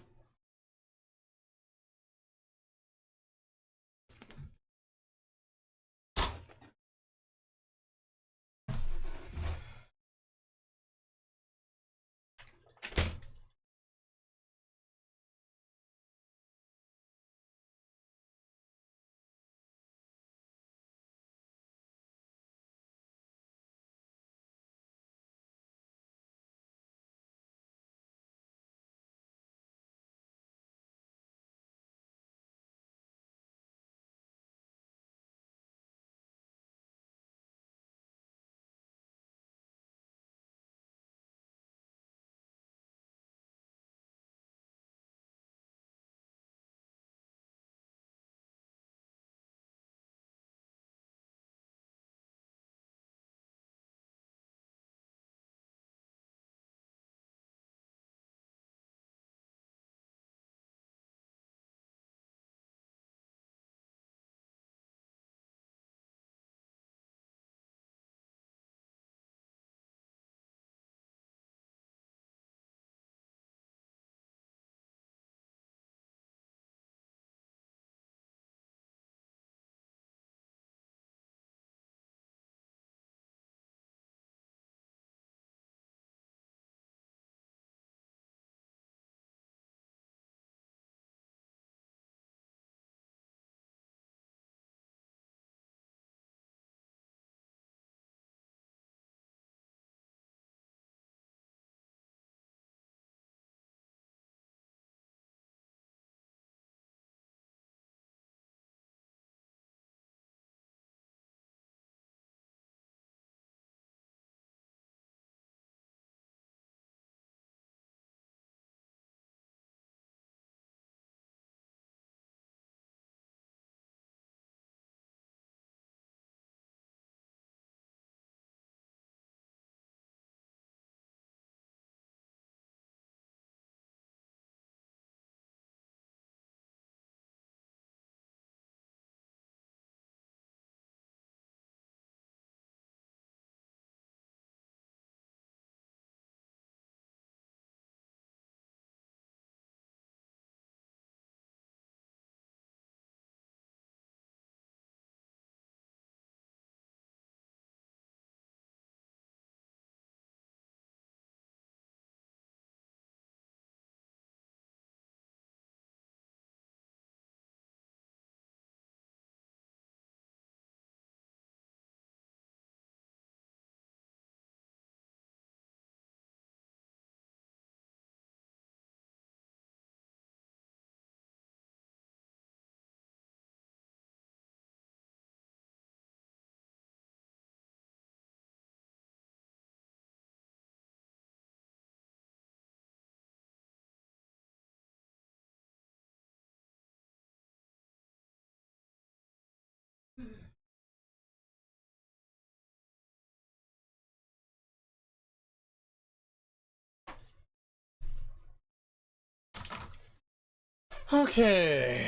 Okay.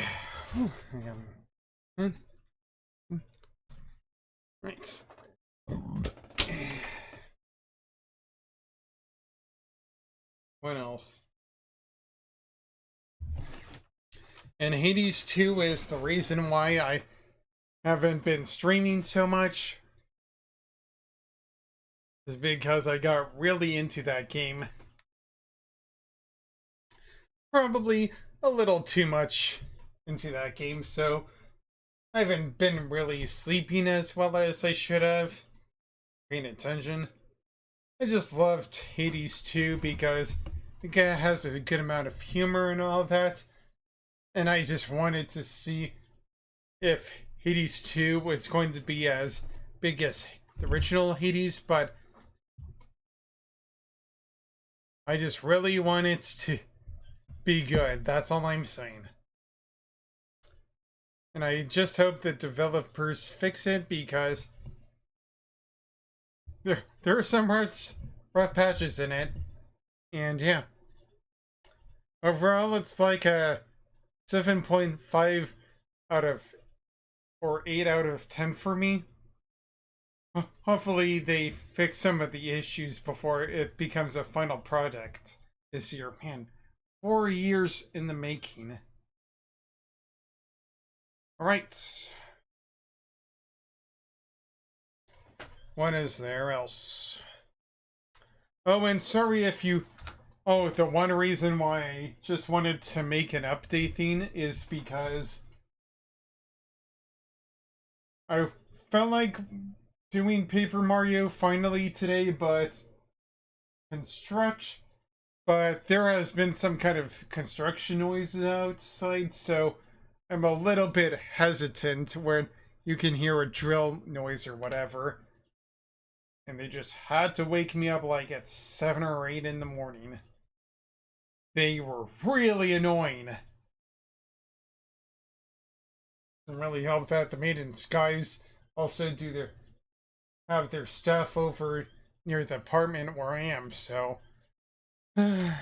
Whew, right. What else? And Hades 2 is the reason why I haven't been streaming so much. Is because I got really into that game. Probably a little too much into that game, so I haven't been really sleeping as well as I should have. Paying attention. I just loved Hades 2 because it has a good amount of humor and all that. And I just wanted to see if Hades 2 was going to be as big as the original Hades, but I just really want it to be good. That's all I'm saying. And I just hope that developers fix it because there are some rough patches in it. And yeah. Overall, it's like a 7.5 out of, or 8 out of 10 for me. Hopefully they fix some of the issues before it becomes a final product this year. Man, 4 years in the making. Alright. What is there else? Oh, and sorry if you... Oh, the one reason why I just wanted to make an update thing is because I felt like doing Paper Mario finally today, but there has been some kind of construction noises outside, so I'm a little bit hesitant when you can hear a drill noise or whatever. And they just had to wake me up like at 7 or 8 in the morning. They were really annoying. Doesn't really help that the Maiden Skies also have their stuff over near the apartment where I am, so yeah.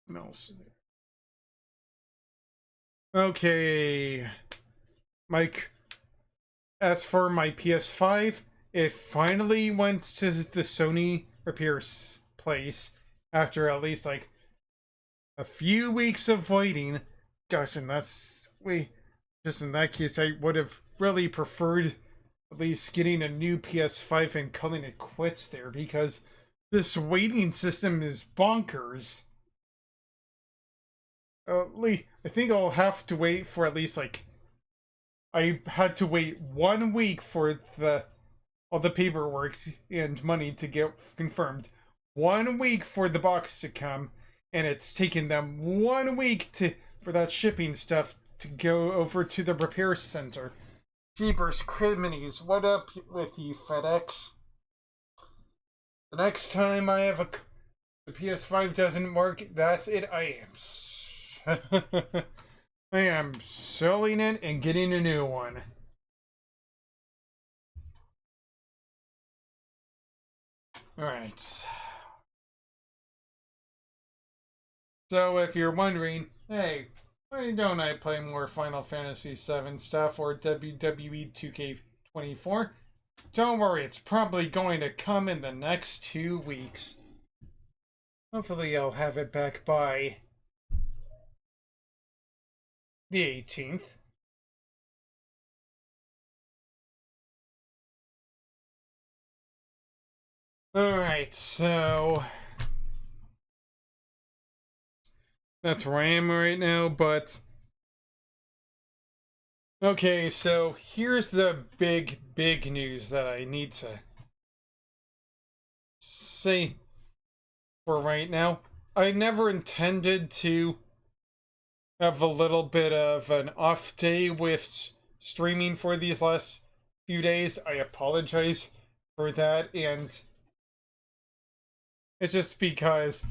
What else? Okay. Mike, as for my PS5, it finally went to the Sony repair place after at least like a few weeks of waiting. Gosh, and just in that case, I would have really preferred at least getting a new PS5 and calling it quits there, because this waiting system is bonkers. I think I'll have to wait for at least like... I had to wait 1 week for all the paperwork and money to get confirmed. 1 week for the box to come, and it's taken them 1 week for that shipping stuff to go over to the repair center. Jeepers Criminies, what up with you, FedEx? The next time the PS5 doesn't work, that's it. I am selling it and getting a new one. Alright. So if you're wondering, hey, why don't I play more Final Fantasy VII stuff or WWE 2K24? Don't worry, it's probably going to come in the next 2 weeks. Hopefully I'll have it back by the 18th. Alright, so that's where I am right now, but okay, so here's the big news that I need to say for right now. I never intended to have a little bit of an off day with streaming for these last few days. I apologize for that, and it's just because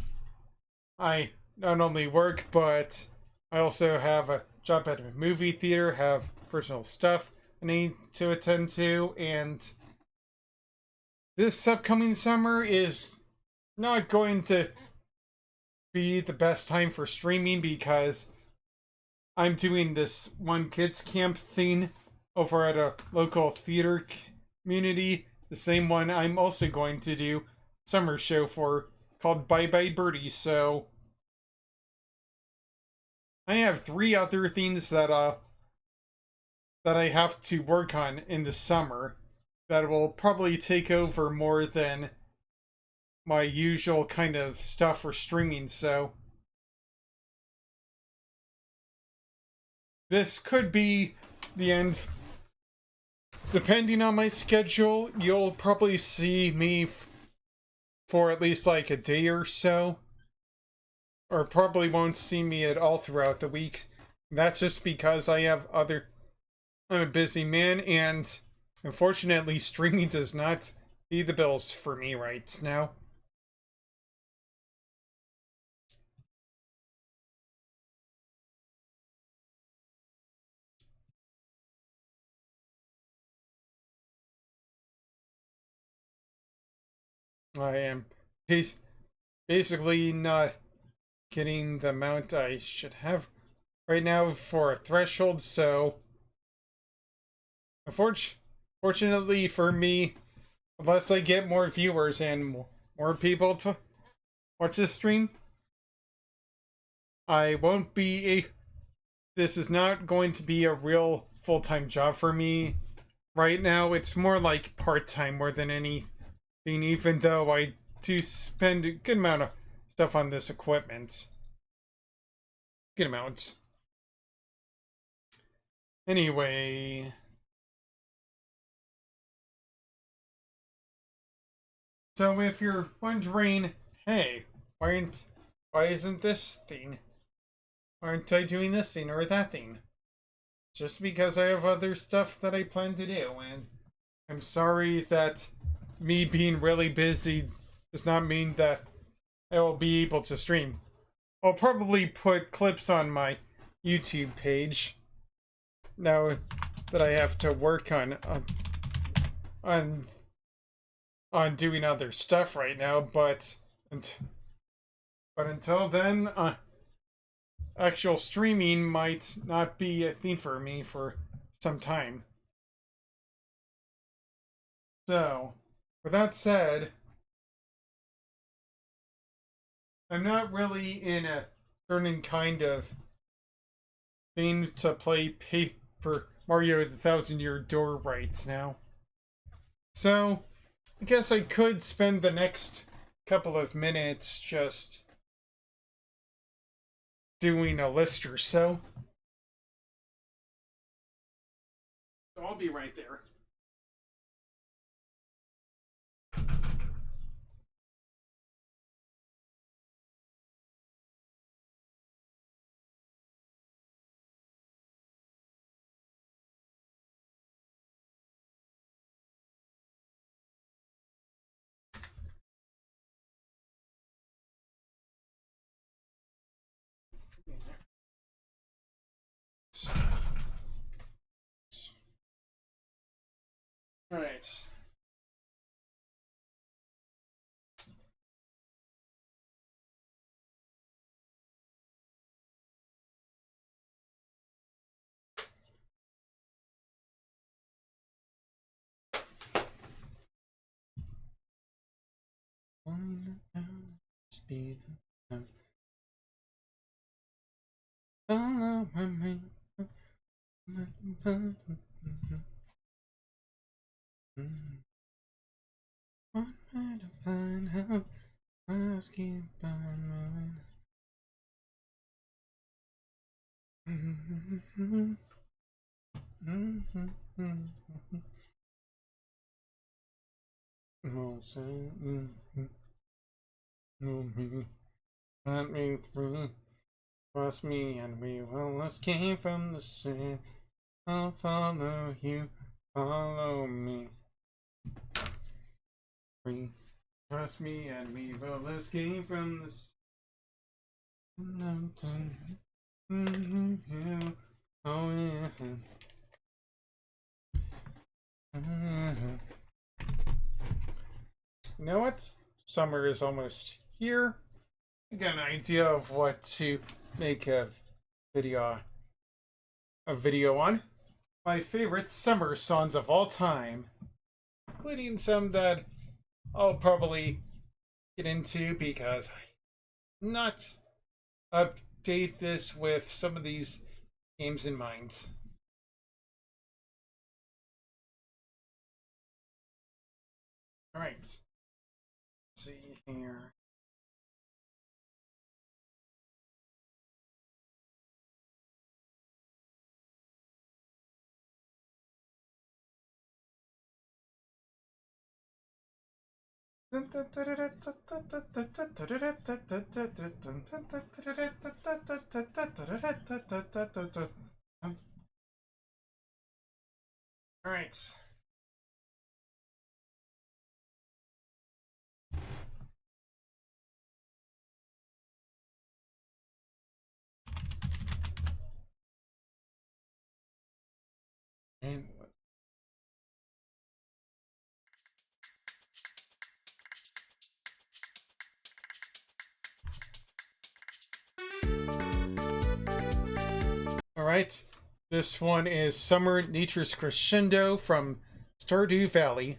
I not only work, but I also have a job at a movie theater, have personal stuff I need to attend to, and this upcoming summer is not going to be the best time for streaming because I'm doing this one kids camp thing over at a local theater community, the same one I'm also going to do summer show for called Bye Bye Birdie. So I have 3 other things that I have to work on in the summer that will probably take over more than my usual kind of stuff for streaming, so this could be the end. Depending on my schedule, you'll probably see me for at least like a day or so, or probably won't see me at all throughout the week. That's just because I'm a busy man, and unfortunately streaming does not pay the bills for me right now. I am bas- basically not getting the amount I should have right now for a threshold, so fortunately for me, unless I get more viewers and more people to watch this stream, I won't be a. This is not going to be a real full-time job for me right now. It's more like part-time more than anything, even though I do spend a good amount of stuff on this equipment. Good amount. Anyway. So if you're wondering, hey, why isn't this thing? Why aren't I doing this thing or that thing? Just because I have other stuff that I plan to do, and I'm sorry that me being really busy does not mean that I will be able to stream. I'll probably put clips on my YouTube page now that I have to work on on doing other stuff right now, but until then, actual streaming might not be a thing for me for some time. So, with that said, I'm not really in a certain kind of thing to play Paper Mario the Thousand Year Door right now. So, I guess I could spend the next couple of minutes just doing a list or so. So I'll be right there. Alright. Speed. One way to find out, let's keep on moving. Let me through. Trust me, and we will escape from the sin. I'll follow you, follow me. Free. Trust me, and we will escape from the sin. Oh yeah. You know what? Summer is almost here. I got an idea of what to make video a video on. My favorite summer songs of all time, including some that I'll probably get into because I not update this with some of these games in mind. Alright. Let's see here. Alright. And Alright, this one is Summer Nature's Crescendo from Stardew Valley.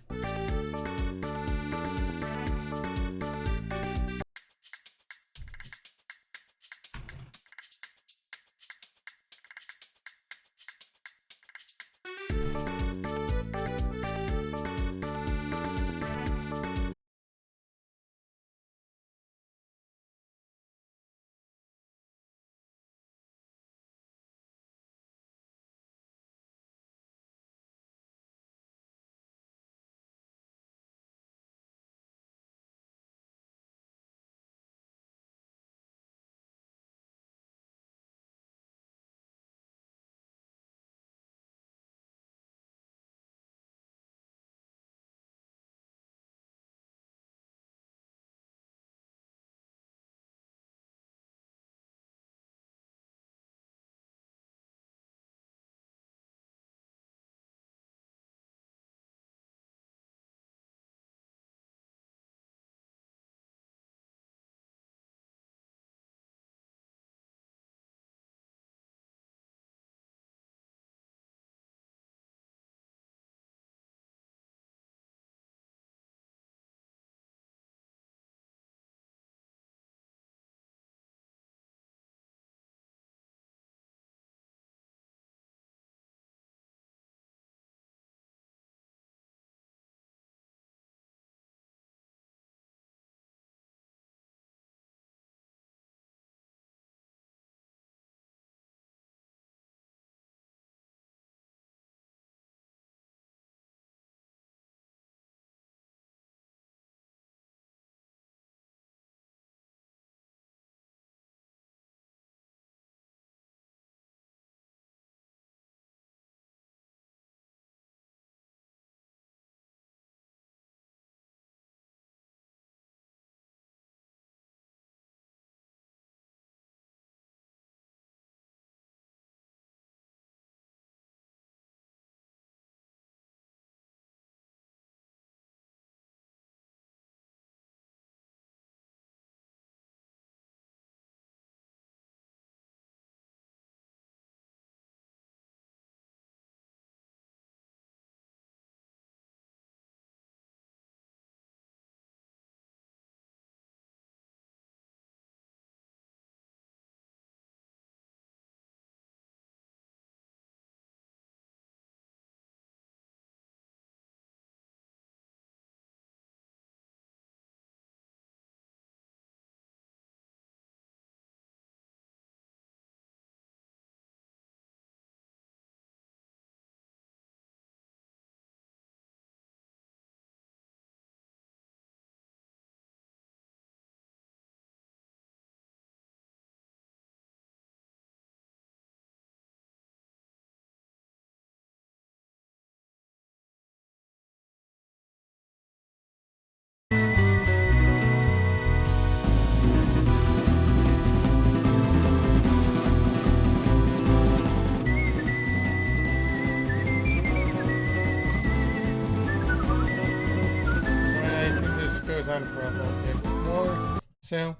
Goes on for a little bit more. So,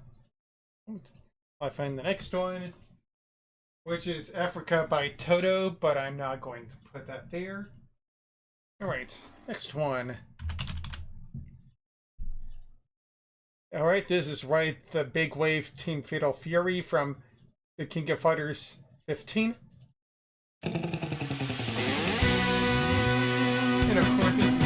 I find the next one, which is Africa by Toto, but I'm not going to put that there. Alright, next one. Alright, this is right, the Big Wave Team Fatal Fury from the King of Fighters 15. And of course, this is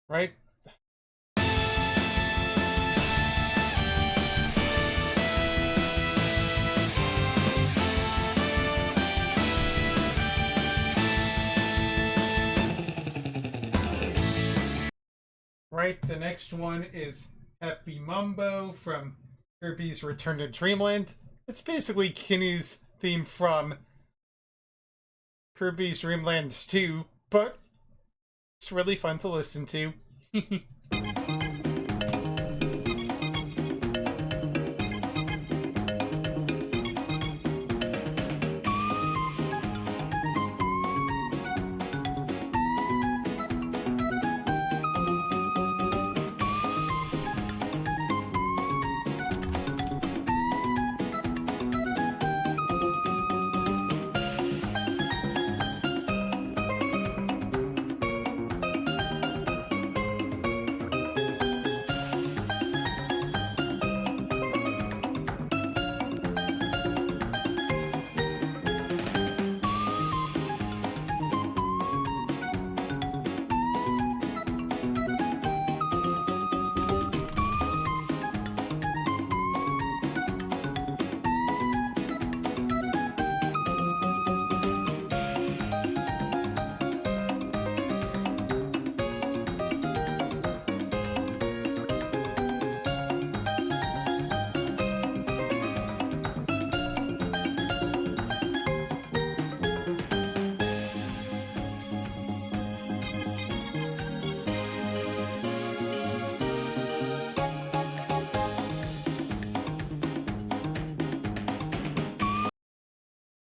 right? Right, the next one is Happy Mumbo from Kirby's Return to Dreamland. It's basically Kenny's theme from Kirby's Dream Land 2, but it's really fun to listen to.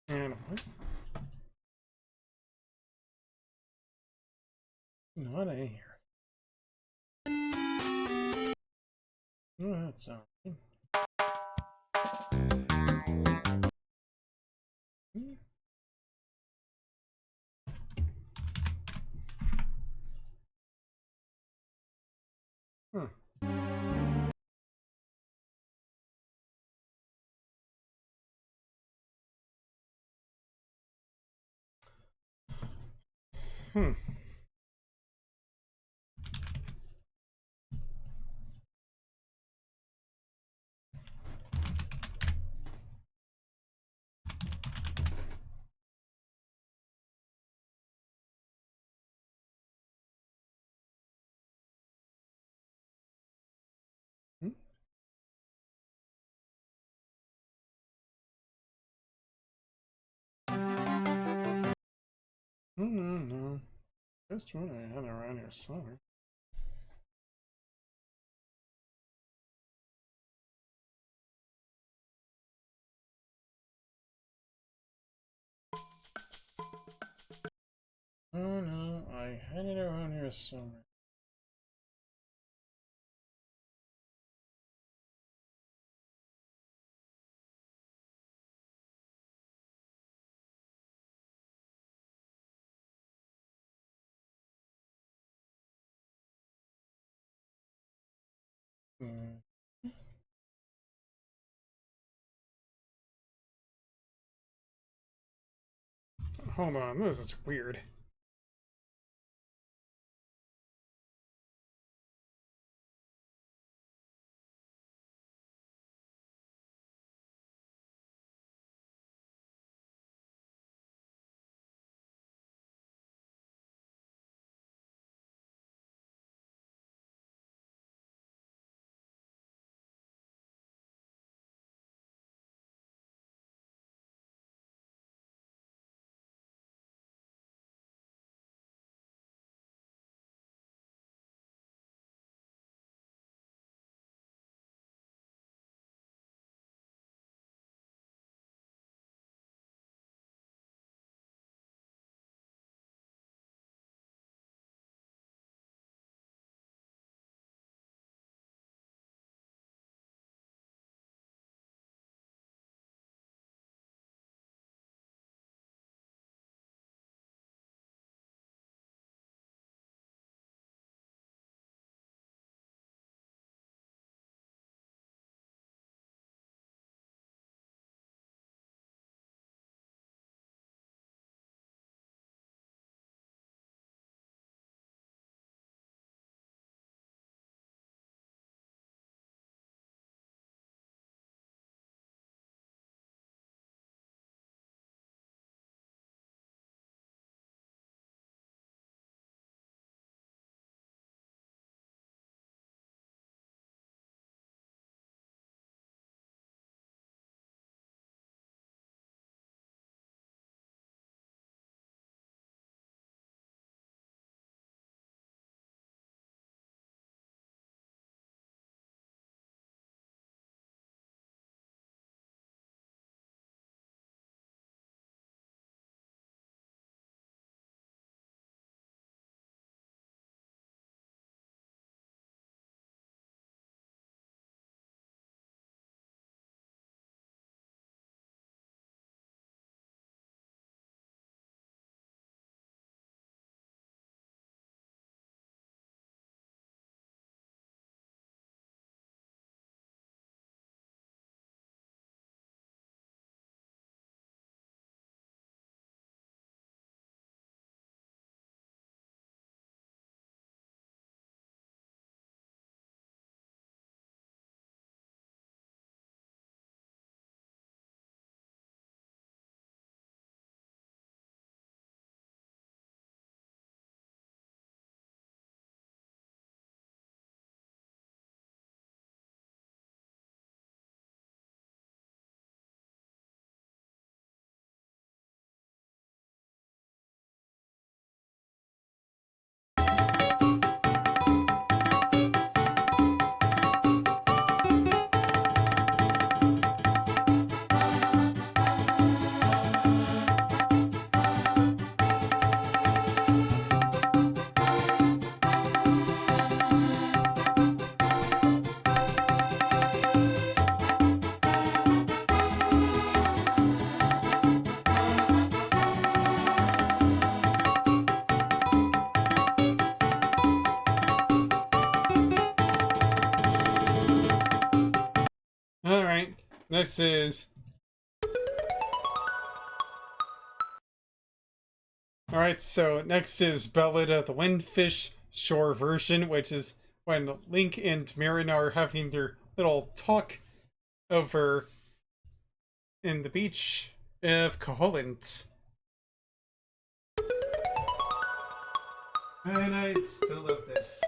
And what? Not in here. Oh, that's alright. Hmm. Hmm. Hmm. No, no. Just one I had around here somewhere. Oh no, I had it around here somewhere. Hmm. Hold on, this is weird. Next is... Alright, so next is Ballad of the Windfish Shore version, which is when Link and Marin are having their little talk over in the beach of Koholint. And I still love this.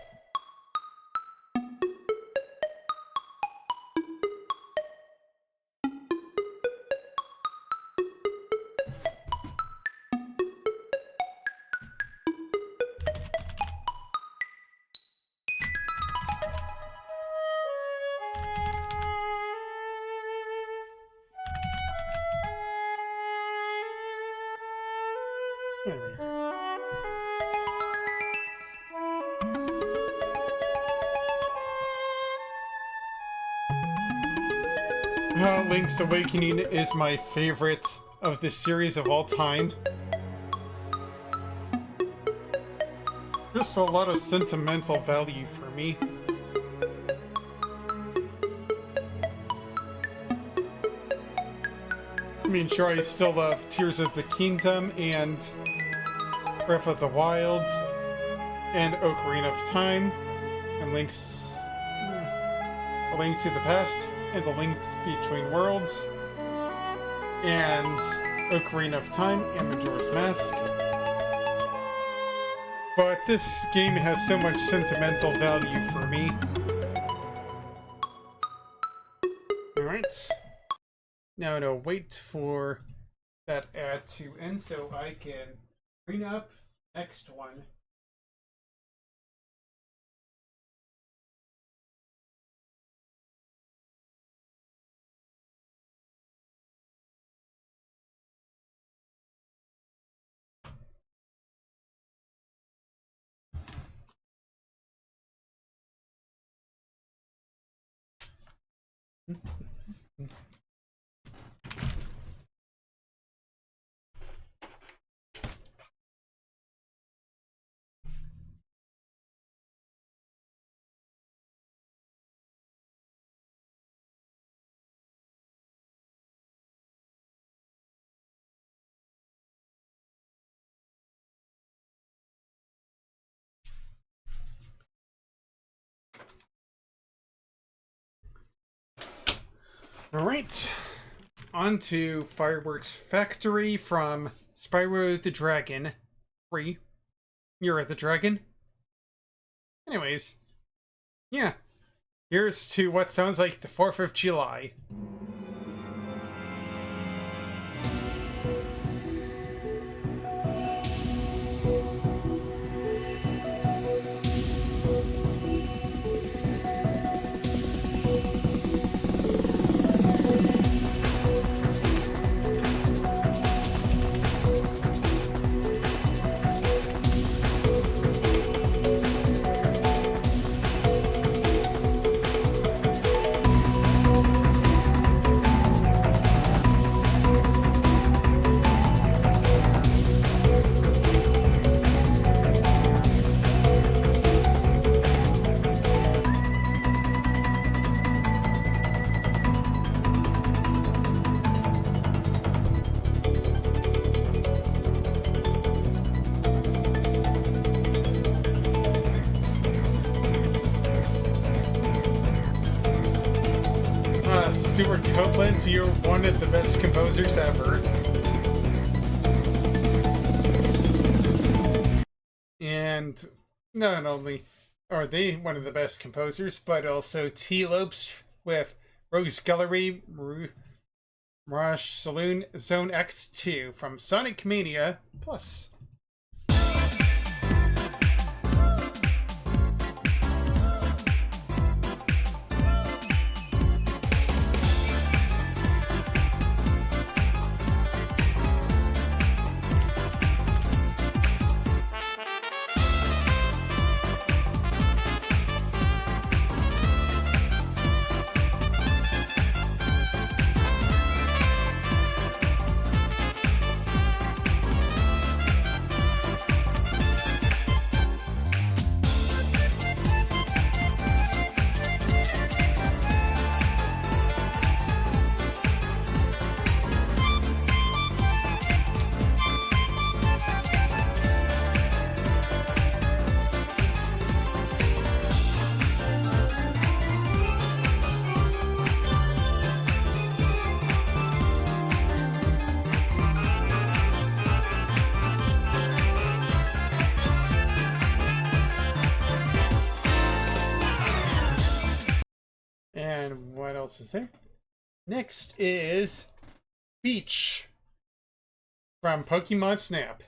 There we go. Link's Awakening is my favorite of the series of all time. Just a lot of sentimental value for me. I mean, sure, I still love Tears of the Kingdom and Breath of the Wild and Ocarina of Time and A Link to the Past and The Link Between Worlds and Ocarina of Time and Majora's Mask. But this game has so much sentimental value for me. Alright. Now I'm gonna wait for that ad to end so I can bring up next one. Alright, on to Fireworks Factory from Spyro the Dragon 3. Year of the Dragon. Anyways, yeah, here's to what sounds like the 4th of July. Stuart Copeland, you're one of the best composers ever. And not only are they one of the best composers, but also T. Lopes with Rose Gallery, Mirage Saloon, Zone X2 from Sonic Mania Plus. And what else is there? Next is Peach from Pokemon Snap.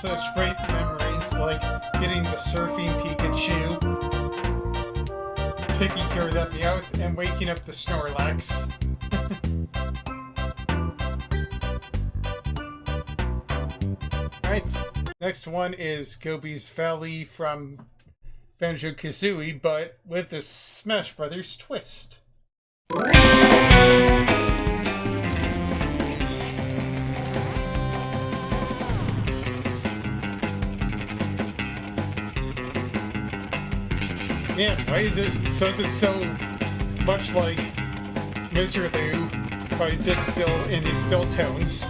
Such great memories, like getting the surfing Pikachu, taking care of that Meowth, and waking up the Snorlax. Alright, next one is Gobi's Valley from Banjo-Kazooie, but with the Smash Brothers twist. Yeah, why is it does it so much like Mr. Lou, but it's still in his still tones?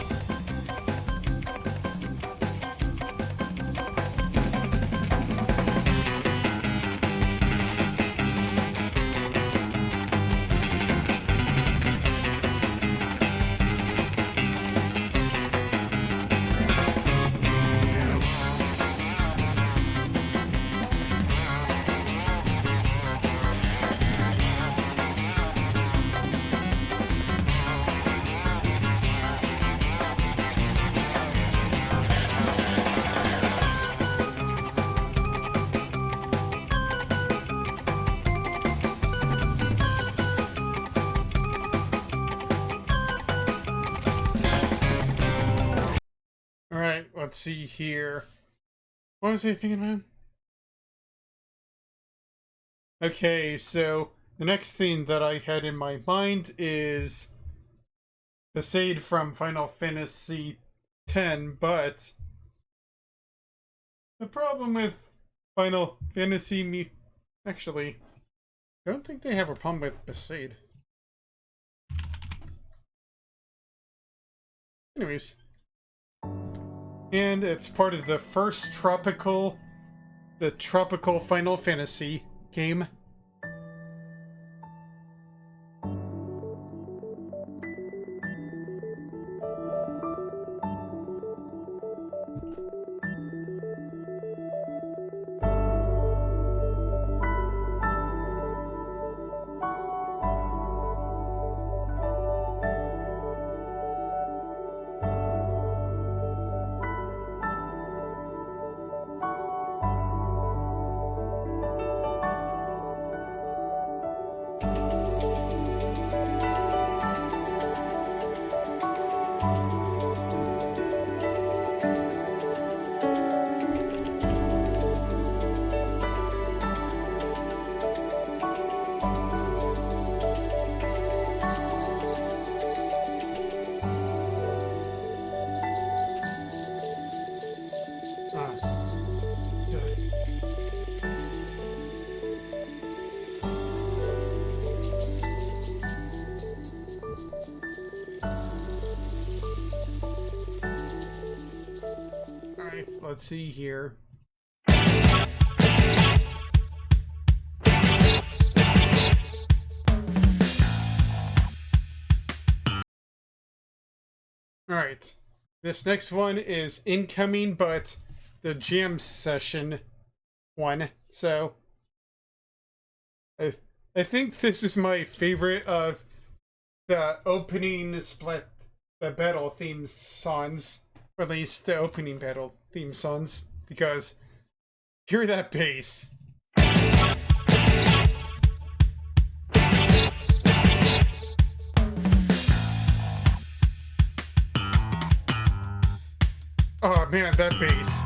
Alright, let's see here. What was I thinking about? Okay, so the next thing that I had in my mind is Besaid from Final Fantasy X, but the problem with Final Fantasy actually, I don't think they have a problem with Besaid. Anyways. And it's part of the first tropical Final Fantasy game. Let's see here. Alright. This next one is incoming, but the jam session one. So I think this is my favorite of the opening split the battle theme songs. Or at least the opening battle theme songs, because hear that bass. Oh man, that bass.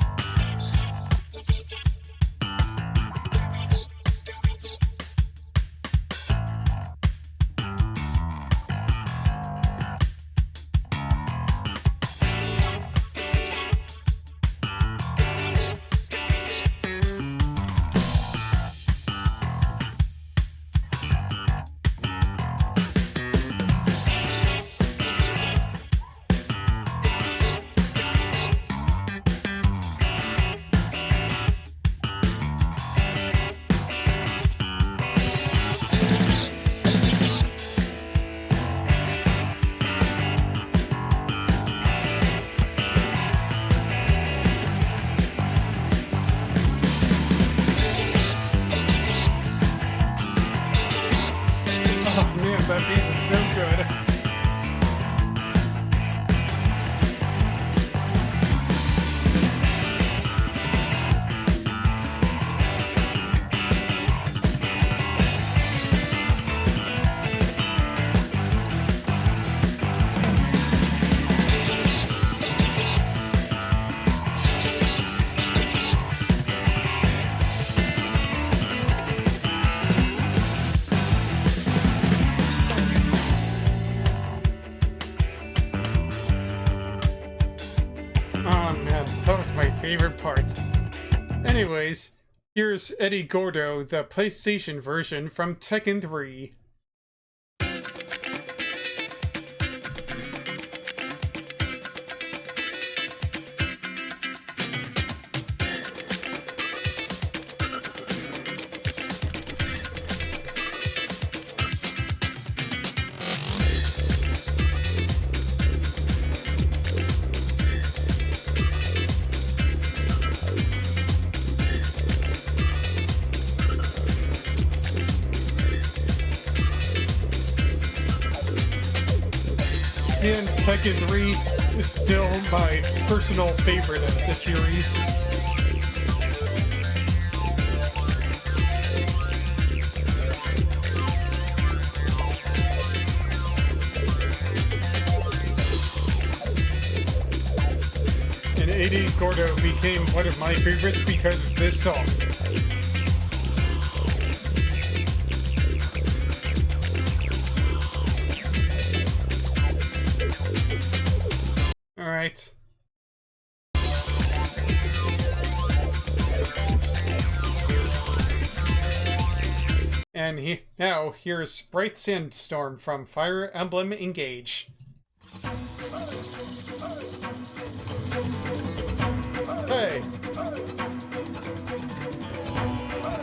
Oh man, that bass is so good. Oh man, that was my favorite part. Anyways, here's Eddie Gordo, the PlayStation version from Tekken 3. And Tekken 3 is still my personal favorite of the series. And Eddie Gordo became one of my favorites because of this song. Alright. And now, here's Bright Sandstorm from Fire Emblem Engage. Hey!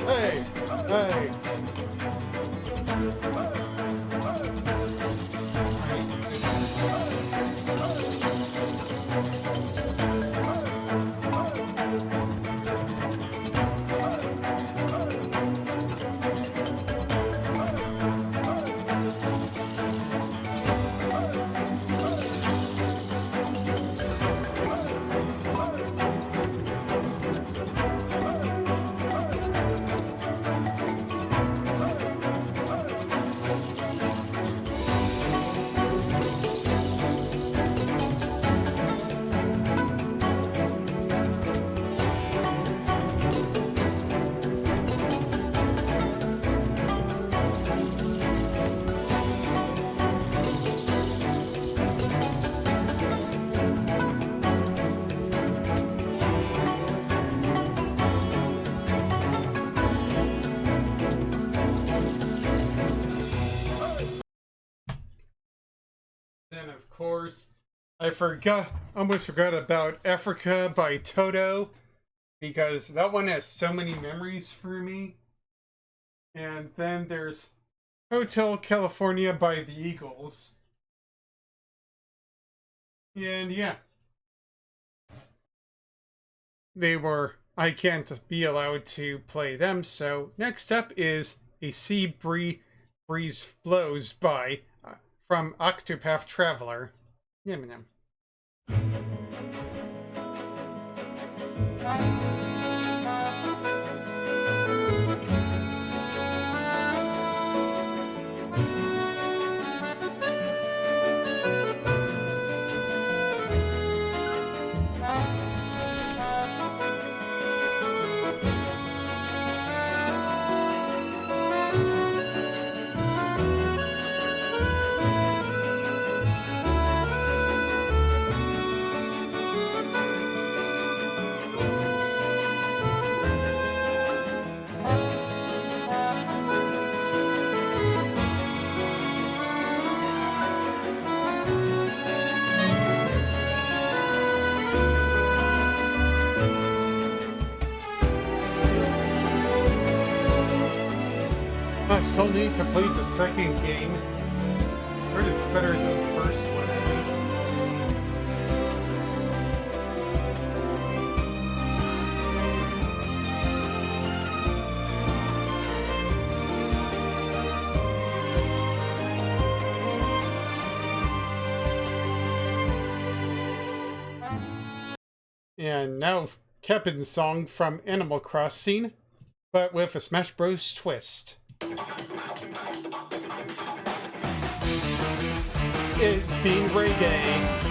Hey! Hey! Then, of course, I almost forgot about Africa by Toto, because that one has so many memories for me. And then there's Hotel California by the Eagles. And yeah. I can't be allowed to play them, so next up is A Sea Breeze Blows by from Octopath Traveler. Yum yum. still need to play the second game. Heard it's better than the first one, at least. And now Kepin's song from Animal Crossing, but with a Smash Bros. Twist. It being reggae.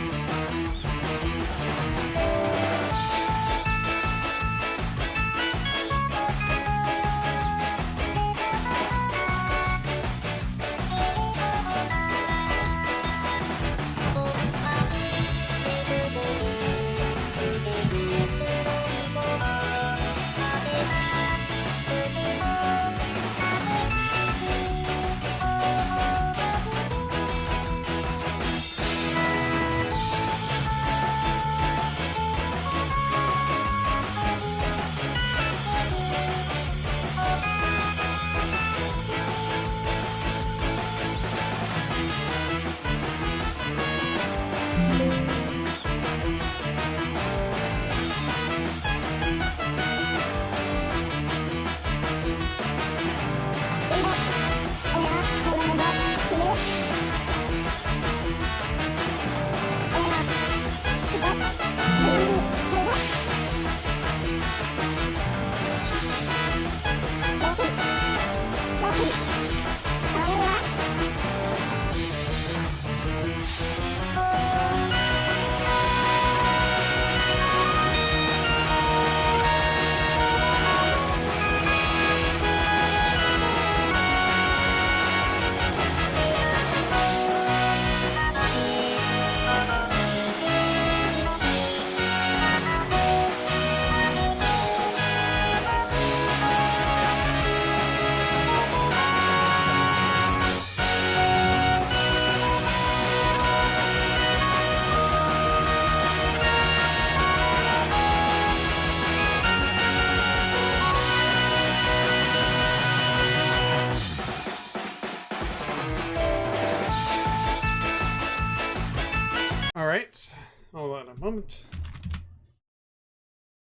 Alright, hold on a moment.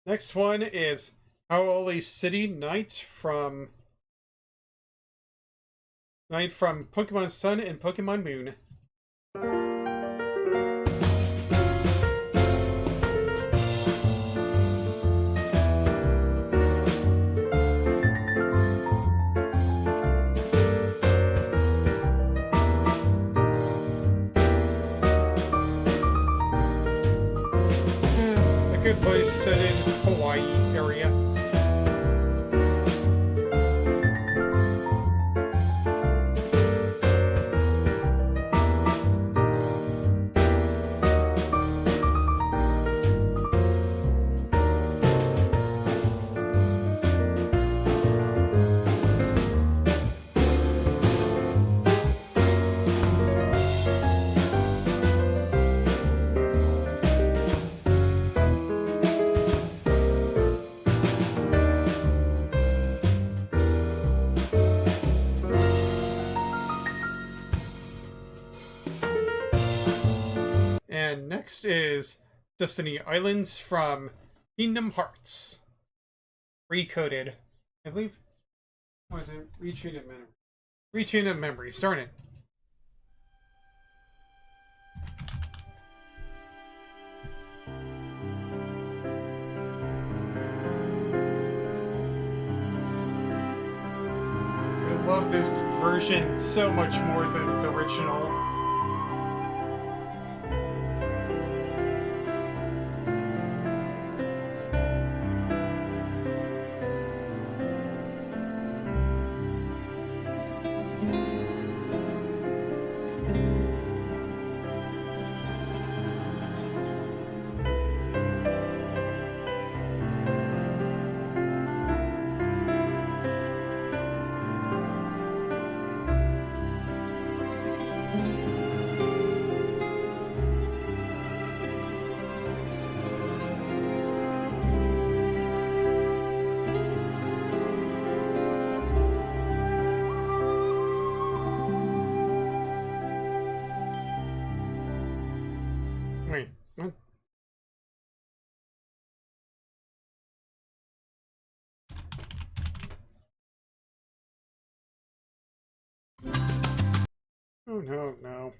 Next one is Howley City Night from Pokemon Sun and Pokemon Moon. Good place set in Hawaii area. And next is Destiny Islands from Kingdom Hearts. Recoded. I believe. What is it? Rechain of Memory. Rechain of Memory. Darn it. I love this version so much more than the original. Oh no, no.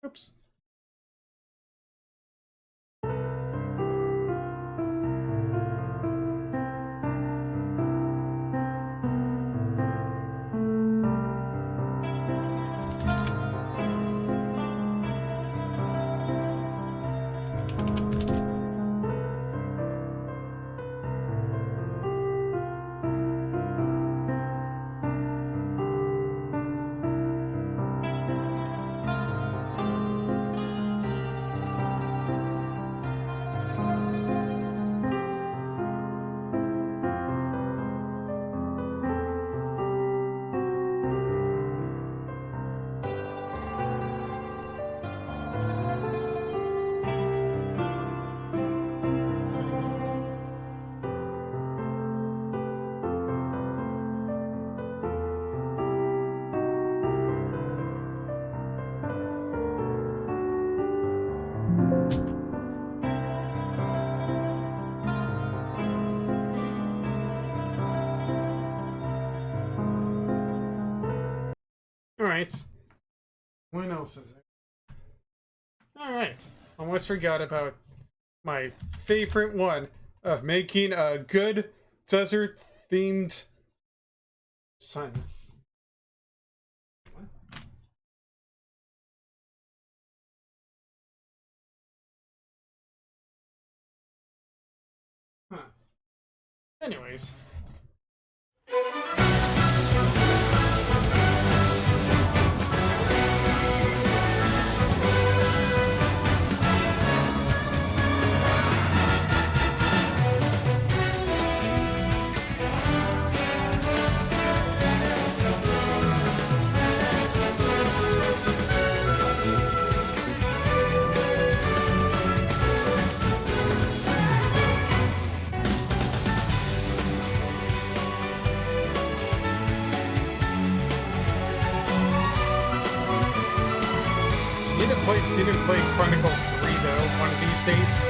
Oops. Alright. What else is there? Alright. Almost forgot about my favorite one of making a good desert themed sun. Huh. Anyways. Need to play Chronicles 3 though, one of these days.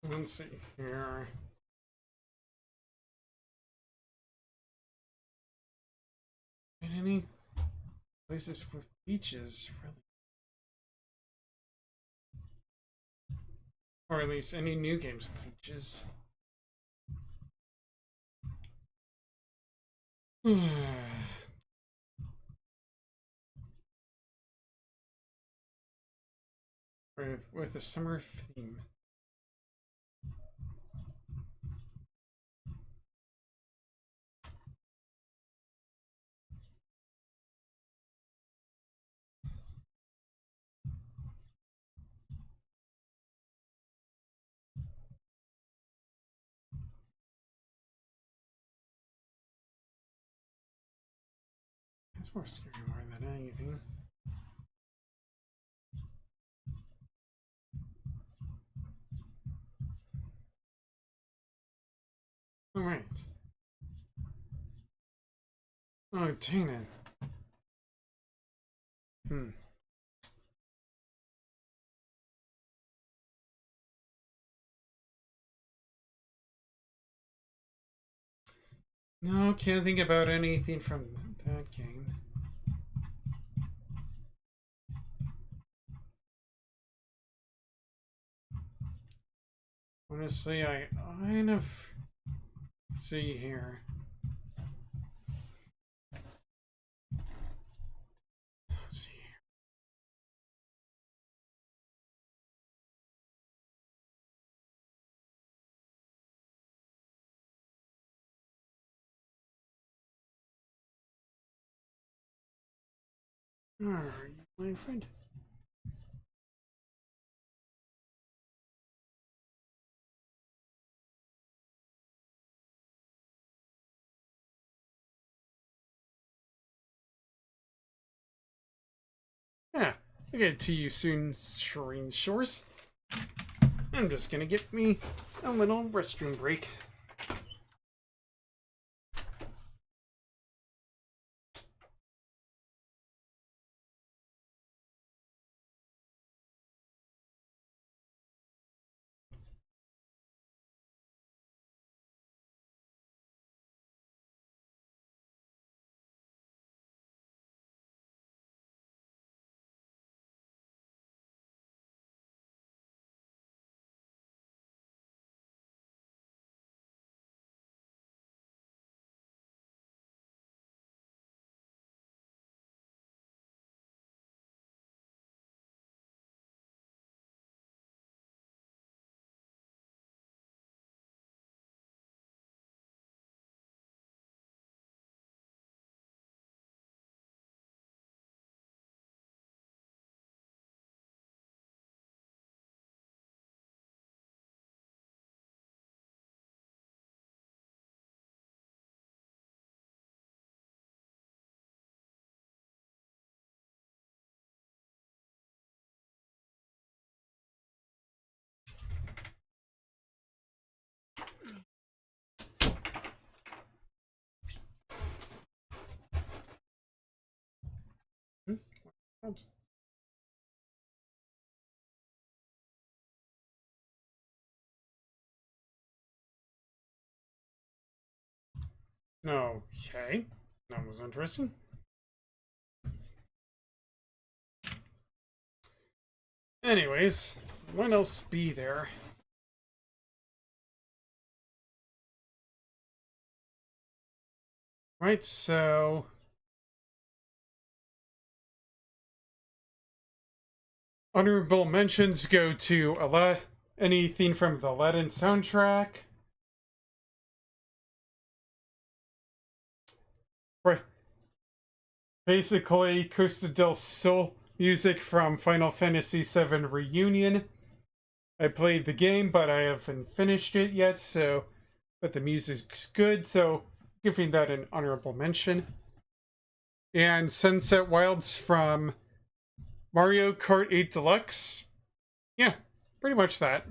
Let's see here. Any places with beaches, really? Or at least any new games with beaches. with a summer theme. It's more scary more than anything. Alright. Oh, dang it. No, can't think about anything from that game. Honestly, I kind of see here. Let's see here. Are you my friend? Yeah, I'll get to you soon, Serene Shores. I'm just gonna get me a little restroom break. Hmm? Okay, that was interesting. Anyways, what else be there? Right, so honorable mentions go to anything from the Aladdin soundtrack. Right, basically Costa del Sol music from Final Fantasy VII Reunion. I played the game, but I haven't finished it yet, so but the music's good, so giving that an honorable mention. And Sunset Wilds from Mario Kart 8 Deluxe. Yeah, pretty much that.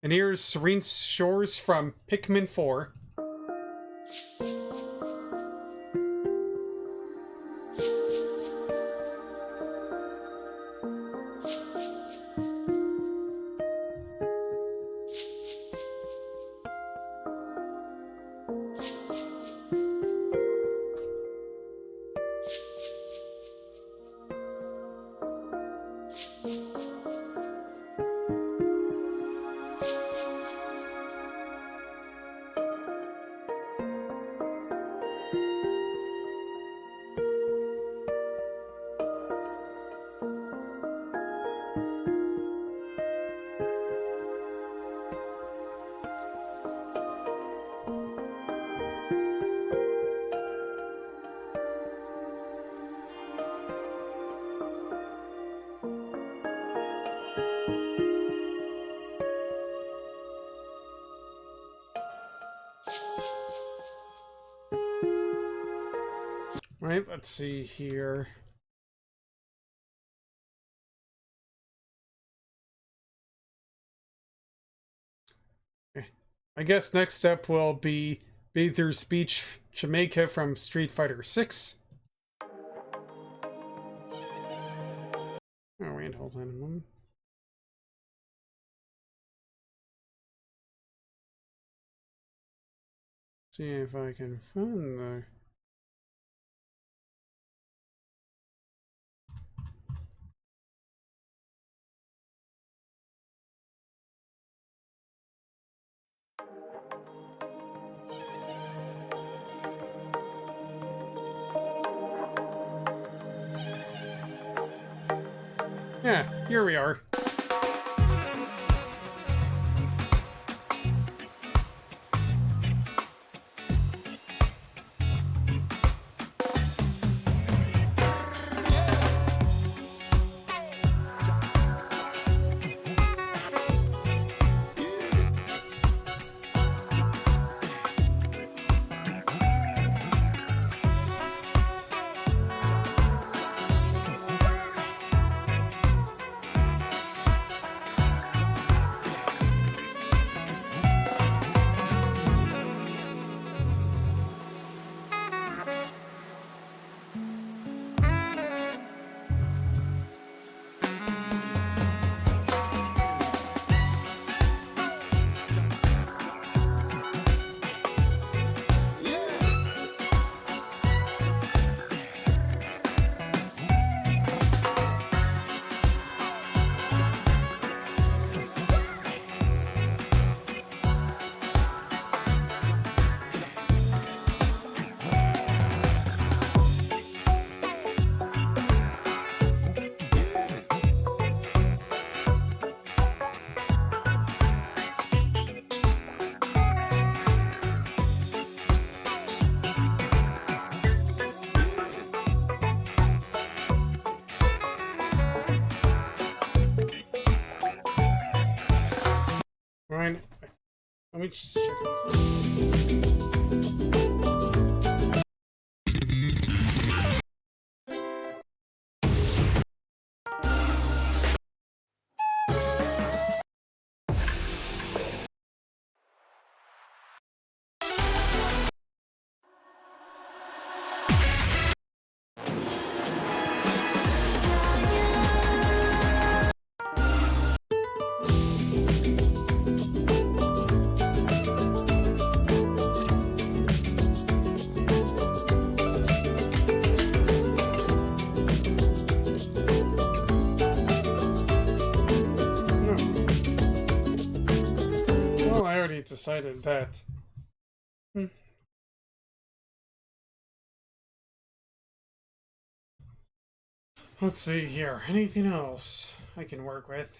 And here's Serene Shores from Pikmin 4. Alright, let's see here. I guess next step will be Bather's Beach, Jamaica from Street Fighter 6. Oh, wait, hold on a moment. See if I can find the... Yeah, here we are. Alright, let me just check this. Well, I already decided that. Let's see here. Anything else I can work with?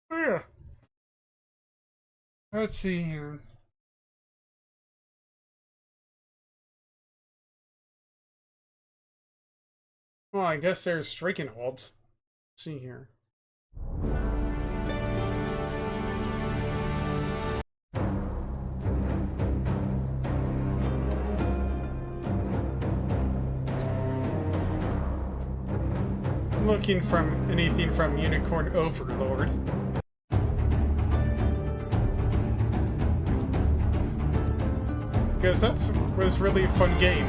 Oh, yeah. Let's see here. Well, I guess there's Strakenhold. Let's see here. Looking from anything from Unicorn Overlord. Because that was really a fun game.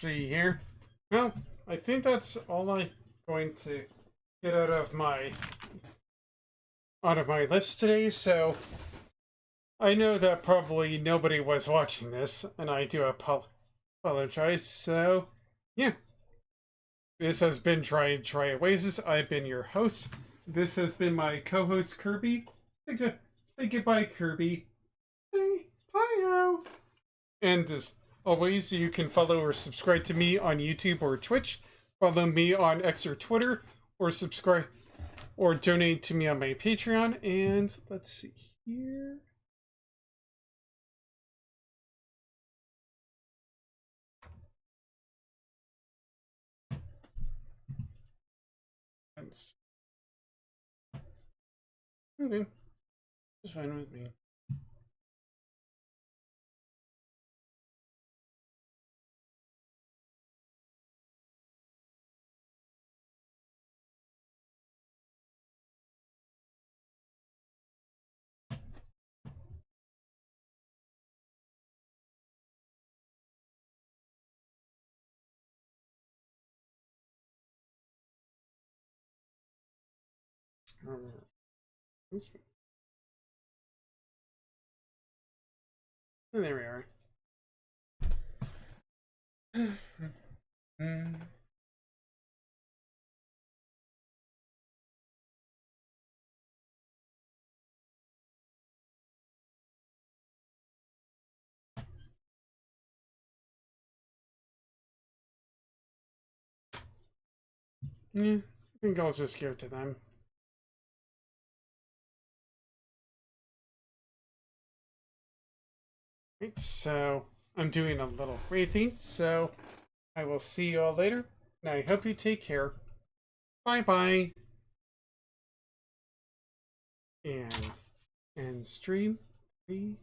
see here. Well, I think that's all I'm going to get out of my list today, so I know that probably nobody was watching this, and I do apologize, so yeah. This has been Dry Oasis. I've been your host. This has been my co-host, Kirby. Say goodbye, Kirby. Say bye. And as always, you can follow or subscribe to me on YouTube or Twitch. Follow me on X or Twitter, or subscribe or donate to me on my Patreon. And let's see here. Okay, it's fine with me. And there we are. Yeah, I think I'll just give it to them. Right, so I'm doing a little waiting, so I will see you all later. And I hope you take care. Bye bye. And stream 3,